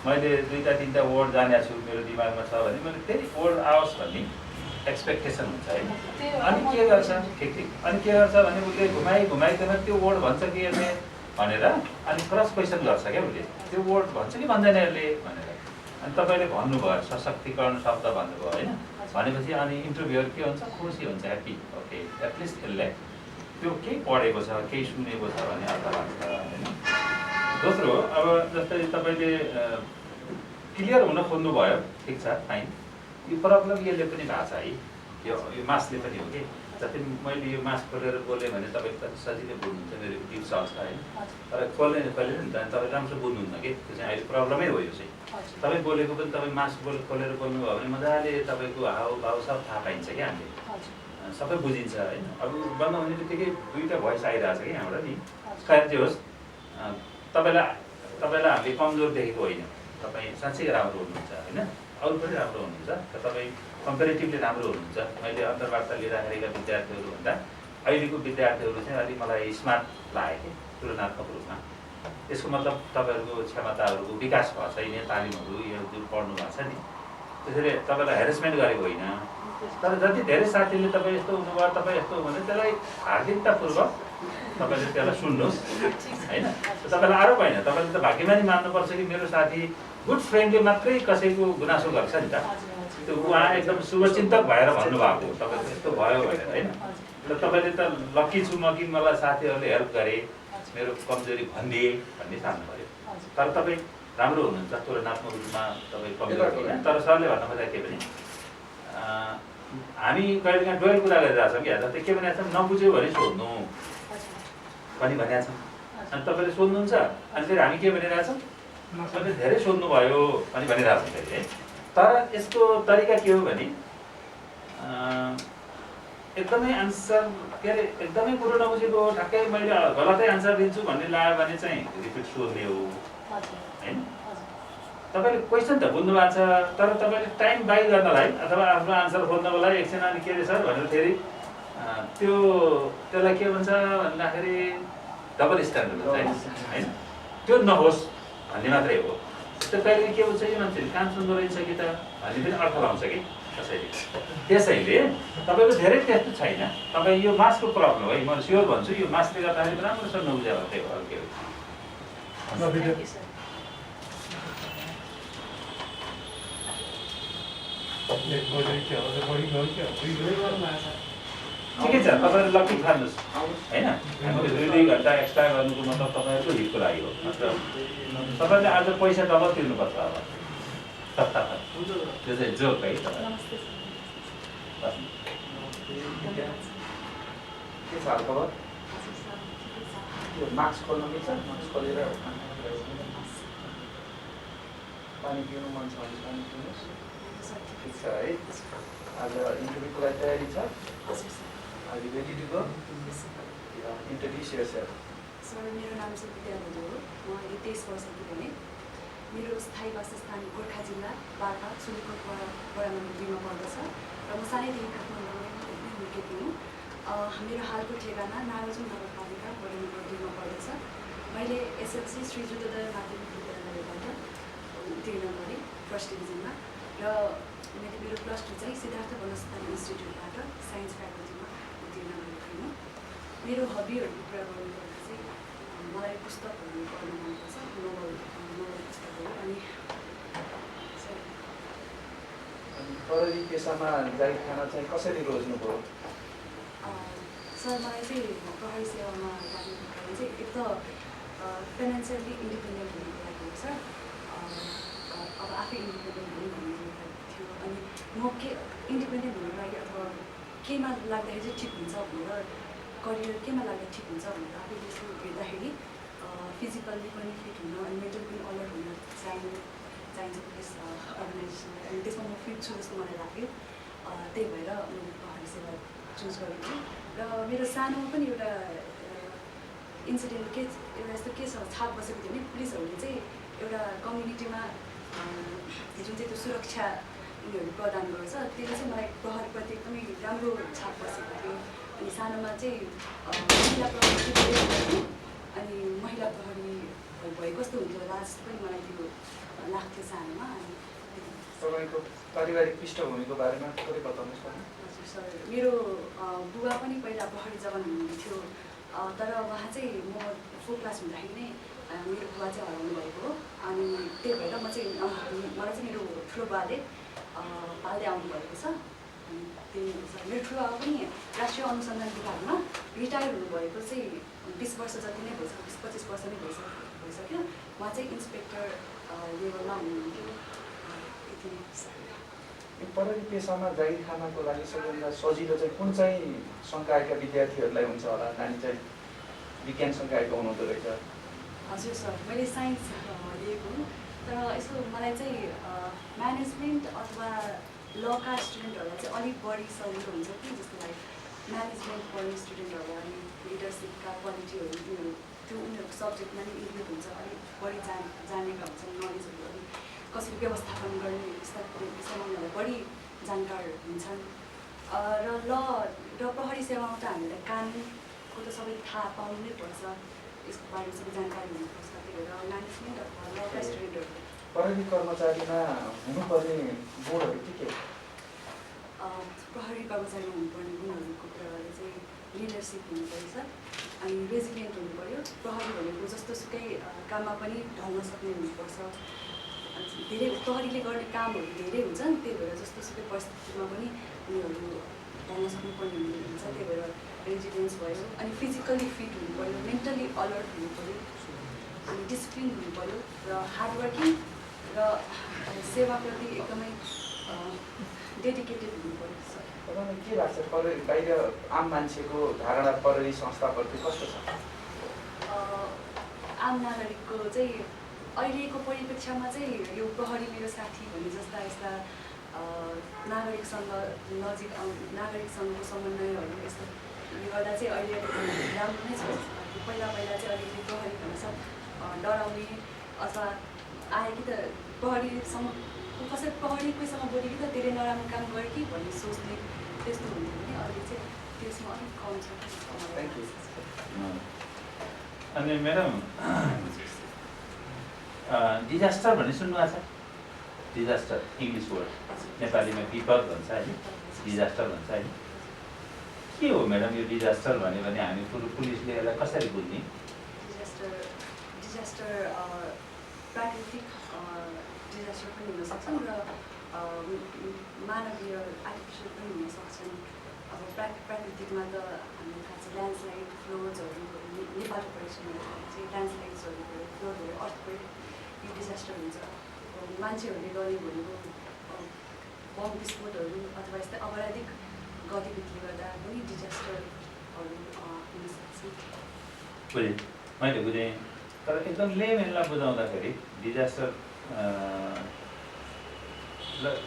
मैले 2-3 वर्ड जानेको छु मेरो दिमागमा छ भने मैले त्यही वर्ड आओस् भन्ने एक्सपेक्टेसन हुन्छ होइन अनि के गर्छ ठिक अनि के गर्छ भने उसले घुमाइकन त्यो वर्ड भन्छ कि यसले भनेर अनि क्रस क्वेसन गर्छ क्या उसले त्यो वर्ड भन्छ कि भन्दैन यसले भनेर अनि तपाईँले भन्नुभयो सशक्तिकरण शब्द भन्नुभयो होइन भनेपछि अनि इन्टरभ्यूहरू के हुन्छ खुसी हुन्छ ह्याप्पी ओके एटलिस्ट यसले त्यो केही पढेको छ केही सुनेको छ भन्ने अर्थ लाग्छ होइन दोस्रो अब जस्तै तपाईँले क्लियर हुन खोज्नुभयो ठिक छ फाइन यो प्रब्लम यसले पनि भएको छ है यो मासले पनि हो कि जस्तै मैले यो मास खोलेर बोलेँ भने तपाईँले कति सजिलै बुझ्नुहुन्छ मेरो टिप चल्छ होइन तर खोल्ने नि त तपाईँ राम्रो बुझ्नुहुन्न कि त्यो चाहिँ अहिले प्रब्लमै हो यो चाहिँ तपाईँ बोलेको पनि तपाईँ मास खोलेर बोल्नुभयो भने मजाले तपाईँको हावभाव सब थाहा पाइन्छ कि हामीले सबै बुझिन्छ होइन अब बन्द हुने बित्तिकै 2टा भोइस आइरहेको छ कि यहाँबाट नि खैर जे होस् तपाईँलाई हामीले कमजोर देखेको होइन तपाईँ साँच्चै राम्रो हुनुहुन्छ होइन अरू पनि राम्रो हुनुहुन्छ र तपाईँ कम्पेरिटिभली राम्रो हुनुहुन्छ मैले अन्तर्वार्ता लिँदाखेरिका विद्यार्थीहरूभन्दा अहिलेको विद्यार्थीहरू चाहिँ अलिक मलाई स्मार्ट लाग्यो कि तुलनात्मक रूपमा यसको मतलब तपाईँहरूको क्षमताहरूको विकास भएको छैन तालिमहरू यो जुन पढ्नु भएको छ नि त्यसैले तपाईँलाई हेरेसमेन्ट गरेको होइन तर जति धेरै साथीले तपाईँ यस्तो हुनुभयो तपाईँ यस्तो भने त्यसलाई हार्दिकतापूर्वक तपाईँले त्यसलाई सुन्नुहोस् होइन तपाईँलाई आरोप होइन तपाईँले त भाग्यमानी मान्नुपर्छ कि मेरो साथी गुड फ्रेन्डले मात्रै कसैको गुनासो गर्छ नि त त्यो उहाँ एकदम शुभचिन्तक भएर भन्नुभएको तपाईँको यस्तो भयो भनेर होइन र तपाईँले त लक्की छु म कि मलाई साथीहरूले हेल्प गरे मेरो कमजोरी भनिदिए भन्ने ठान्नु पऱ्यो तर तपाईँ राम्रो हुनुहुन्छ तुलनात्मक रूपमा तपाईँ कमजोर होइन तर सरले भन्नु खोज्दा के भने हामी कहिलेकाहीँ डुवेल कुरा गरिरहेको छौँ कि जस्तै के भनेको छौँ नबुझ्यो भने सोध्नु पनि भनेको छौँ अनि तपाईँले सोध्नुहुन्छ अनि फेरि हामी के भनिरहेछौँ तपाईँले धेरै सोध्नुभयो पनि भनिरहेको छौँ फेरि है तर यसको तरिका के हो भने एकदमै आन्सर के अरे एकदमै कुरो नबुझेको ठ्याक्कै मैले गलतै आन्सर दिन्छु भन्ने लाग्यो भने चाहिँ रिपिट सोध्ने हो होइन तपाईँले क्वेसन त बुझ्नु भएको छ, तर तपाईँले टाइम बाई गर्नलाई अथवा आफ्नो आन्सर खोज्नको लागि एकछिन अनि के रे सर भनेर फेरि त्यसलाई के भन्छ भन्दाखेरि डबल स्ट्यान्डर्ड हुन्छ होइन, त्यो नहोस् भन्ने मात्रै हो। त्यो कहिले के हुन्छ यो मान्छेले काम सुन्दो रहेछ कि त भन्ने पनि अर्थ लाउँछ कि कसैले। त्यसैले तपाईँको धेरै त्यस्तो छैन, तपाईँ यो मासको प्रब्लम है, म स्योर भन्छु यो मासले गर्दाखेरि राम्रोसँग नबुझ्या भयो, त्यही हो के हो। ठिकै छ, तपाईँहरू लक्की खानुहोस् होइन। हामीले 2-2 घन्टा एक्स्ट्रा गर्नुको मतलब तपाईँहरूको हितको लागि हो, मतलब तपाईँले आज पैसा डबल तिर्नुपर्छ अब। त्यो चाहिँ जोक है। के छ हालखबर? मास्क खोल्नु मिल्छ? मास्क खोलेर पानी पिउनु मन छ भने पानी पिउनुहोस्। ठिक छ है। आज इन्टरभ्यूको लागि तयारी छ? Are you ready to go? Introduce yourself. Sir, मेरो नाम चाहिँ विद्या भुजेल हो। म अहिले 23 वर्षको भने मेरो स्थायी वासस्थान गोर्खा जिल्ला बाटा सुलीकोट वडा नम्बर 2 मा पर्दछ र म सानैदेखि काठमाडौँमा हुर्केकी हुँ। मेरो हालको ठेगाना नागार्जुन नगरपालिका वडा नम्बर 2 मा पर्दछ। मैले एसएलसी श्री जुद्धोदय माध्यमिक विद्यालयबाट उत्तीर्ण गरेँ फर्स्ट डिभिजनमा र मैले मेरो +2 चाहिँ सिद्धार्थ वनस्थान इन्स्टिट्युटबाट साइन्स फ्याकल्टीमा उत्तीर्ण गरेको हुँ। मेरो हबीहरूको कुरा गर्नुपर्दा चाहिँ मलाई पुस्तकहरू पढ्न मनपर्छ, नोभल पुस्तकहरू। अनि प्रहरी पेसामा जागिर खाना चाहिँ कसरी रोज्नुभयो? सर, मलाई चाहिँ प्रहरी सेवामा लाग्नुको कारण चाहिँ एक त फाइनेन्सियली इन्डिपेन्डेन्ट हुनुको लागि हो सर। अब आफै इन्डिपेन्डेन्ट हुनु भन्ने थियो। अनि म के इन्डिपेन्डेन्ट हुनुको लागि अथवा केमा लाग्दाखेरि चाहिँ ठिक हुन्छ भनेर, करियर केमा लाग्दा ठिक हुन्छ भनेर आफैले यसो हेर्दाखेरि फिजिकल्ली पनि फिट हुन अनि मेन्टली पनि अलर्ट हुन चाहिन्छ त्यस अर्गनाइजेसनलाई। अनि त्यसमा म फिट छु जस्तो मलाई लाग्यो। त्यही भएर मैले प्रहरी सेवा चुज गरेको। र मेरो सानोमा पनि एउटा इन्सिडेन्ट एउटा यस्तो के छ छाप बसेको थियो भने पुलिसहरूले चाहिँ एउटा कम्युनिटीमा जुन चाहिँ त्यो सुरक्षा उनीहरू प्रदान गर्छ त्यसले चाहिँ मलाई प्रहरीप्रति एकदमै राम्रो छाप बसेको थियो। अनि सानोमा चाहिँ महिला प्रहरी अनि महिला प्रहरी भए कस्तो हुन्थ्यो होला जस्तो पनि मलाई त्यो लाग्थ्यो सानोमा। अनि तपाईँको पारिवारिक पृष्ठभूमिको बारेमा थोरै बताउनुहोस् न। हजुर सर, मेरो बुबा पनि पहिला प्रहरी जवान हुनुहुन्थ्यो, तर उहाँ चाहिँ म 4 क्लास हुँदाखेरि नै मेरो बुबा चाहिँ हराउनु भएको हो। अनि त्यही भएर मलाई चाहिँ मेरो ठुलो बुवाले पाल्दै आउनुभएको छ। अनि त्यही हो सर। मेरो ठुलो बाबा पनि राष्ट्रिय अनुसन्धान विभागमा रिटायर हुनुभएको चाहिँ 20 वर्ष जति नै भइसक्यो, 20-25 वर्ष नै भइसक्यो। उहाँ चाहिँ इन्सपेक्टर लेभलमा हुनुहुन्थ्यो। यति नै सर। प्रहरी पेसामा जागिर खानको लागि सबैभन्दा सजिलो चाहिँ कुन चाहिँ सङ्कायका विद्यार्थीहरूलाई हुन्छ होला? नानी चाहिँ विज्ञान सङ्कायको हुनुहुँदो रहेछ। हजुर सर, मैले साइन्स लिएको हुँ, तर यसो मलाई चाहिँ म्यानेजमेन्ट अथवा लका स्टुडेन्टहरूलाई चाहिँ अलिक बढी सजिलो हुन्छ कि जस्तो लागि म्यानेजमेन्ट पढ्ने स्टुडेन्टहरूलाई अनि लिडरसिपका क्वालिटीहरू त्यो उनीहरूको सब्जेक्टमा नै इन्क्लुड हुन्छ, अलिक बढी जानेका हुन्छन्, नलेजहरू अलिक कसरी व्यवस्थापन गर्ने यस्ता विषयमा उनीहरूलाई बढी जानकार हुन्छन्। र प्रहरी सेवामा त हामीलाई कानुनको त सबै थाहा पाउनु नै पर्छ, यसको बारेमा सबै जानकारी हुनुपर्छ। त्यही भएर म्यानेजमेन्ट अथवा लका स्टुडेन्टहरू प्रहरी कर्मचारीमा हुनुपर्ने गुणहरू के हो? प्रहरी कर्मचारीमा हुनुपर्ने गुणहरूको कुरा गर्दा चाहिँ लिडरसिप हुनु पऱ्यो सर, अनि रेजिलियन्ट हुनु पऱ्यो। प्रहरी भनेको जस्तो सुकै काममा पनि ढल्न सक्ने हुनुपर्छ। धेरै प्रहरीले गर्ने कामहरू धेरै हुन्छन्, त्यही भएर जस्तो सुकै परिस्थितिमा पनि उनीहरू ढल्न सक्नुपर्ने हुन्छ। त्यही भएर रेजिलियन्स भयो। अनि फिजिकल्ली फिट हुनु पऱ्यो, मेन्टली अलर्ट हुनु पऱ्यो, अनि डिसिप्लिन हुनु पऱ्यो र हार्डवर्किङ र सेवाप्रति एकदमै डेडिकेटेड हुनु पऱ्यो सर। तपाईँलाई के लाग्छ प्रहरी बाहिर आम मान्छेको धारणा प्रहरी संस्थाप्रति कस्तो छ? आम नागरिकको चाहिँ अहिलेको परिप्रेक्ष्यमा चाहिँ यो प्रहरी मेरो साथी भन्ने जस्ता यस्ता नागरिकसँग नजिक नागरिकसँगको समन्वयहरू यस्तोले गर्दा चाहिँ अहिले राम्रो नै छ। पहिला चाहिँ अलिकति प्रहरी भनेर डराउने अथवा आयो कि त प्रहरीसँग कसै प्रहरी कोहीसँग बोल्यो कि त त्यसले नराम्रो काम गर्यो कि भन्ने सोच्ने त्यस्तो हुन्थ्यो भने अहिले चाहिँ त्यसमा अलिक कम छ। अनि म्याडम डिजास्टर भन्ने सुन्नुभएको छ? डिजास्टर इङ्ग्लिस वर्ड, नेपालीमा विपद भन्छ होइन, डिजास्टर भन्छ होइन। के हो म्याडम यो डिजास्टर भन्यो भने हामी पुलिसले यसलाई कसरी बुझ्ने? डिजास्टर प्राकृतिक डिजास्टर पनि हुन सक्छन् र मानवीय आर्टिफिसियल पनि हुन सक्छन्। अब प्राकृतिकमा त हामीलाई थाहा छ ल्यान्डस्लाइड, फ्लोड्सहरू, नेपालको परिस्थितिमा चाहिँ ल्यान्डस्लाइड्सहरू भयो, फ्लोड भयो, अर्थक्वेक, यो डिजास्टर हुन्छ। मान्छेहरूले गर्ने भनेको बम विस्फोटहरू अथवा यस्तै अपराधिक गतिविधिले गर्दा पनि डिजास्टरहरू हुन सक्छन्। बुझेँ, मैले बुझेँ। तर एकदम लेमेनलाई बुझाउँदाखेरि डिजास्टर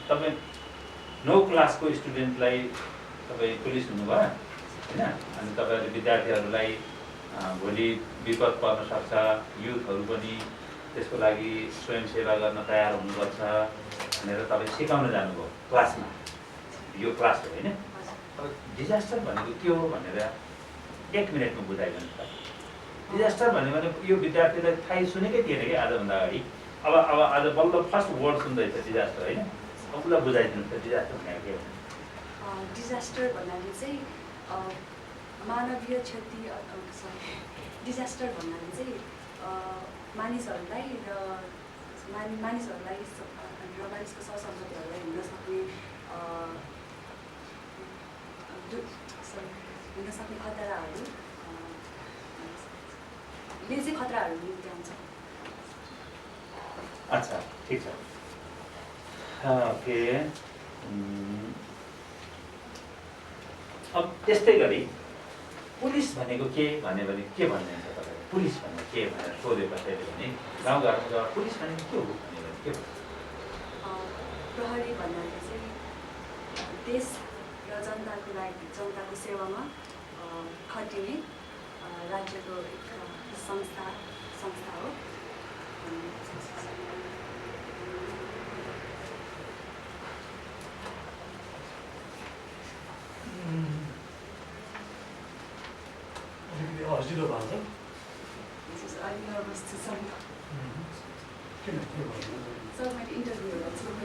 तपाईँ 9 क्लासको स्टुडेन्टलाई तपाईँ पुलिस हुनुभयो होइन, अनि तपाईँहरूले विद्यार्थीहरूलाई भोलि विपद पर्न सक्छ, युथहरू पनि त्यसको लागि स्वयंसेवा गर्न तयार हुनुपर्छ भनेर तपाईँ सिकाउन जानुभयो क्लासमा। यो क्लास हो होइन। अब डिजास्टर भनेको के हो भनेर 1 मिनटमा बुझाइदिनु त। डिजास्टर भन्यो भने यो विद्यार्थीलाई थाहै सुनेकै थिएन कि आजभन्दा अगाडि। अब आज बल्ल फर्स्ट वर्ड सुन्दैछ डिजास्टर होइन। अब उसलाई बुझाइदिनु त डिजास्टर भनेको के हो? डिजास्टर भन्नाले चाहिँ मानवीय क्षति, डिजास्टर भन्नाले चाहिँ मानिसहरूलाई र मानिसको सरसम्पत्तिहरूलाई हुन सक्ने खतराहरूले चाहिँ खतराहरू निम्त्याउँछ। अच्छा, ठिक छ। ओके। अब त्यस्तै गरी पुलिस भनेको के भन्यो भने के भन्नुहुन्छ तपाईँले? पुलिस भनेको के भनेर सोध्यो कसैले भने गाउँघरमा गएर पुलिस भनेको के हो भन्यो भने के भन्छ? प्रहरी भन्नाले चाहिँ देश र जनताको लागि, जनताको सेवामा खटिने राज्यको एक संस्था हो। अलिकति हजिलो भएको छ। अलिक नर्भस छु सर। किन के भयो? सर मैले इन्टरभ्यूहरू चाहिँ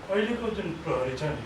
अहिलेको जुन प्रहरी छ नि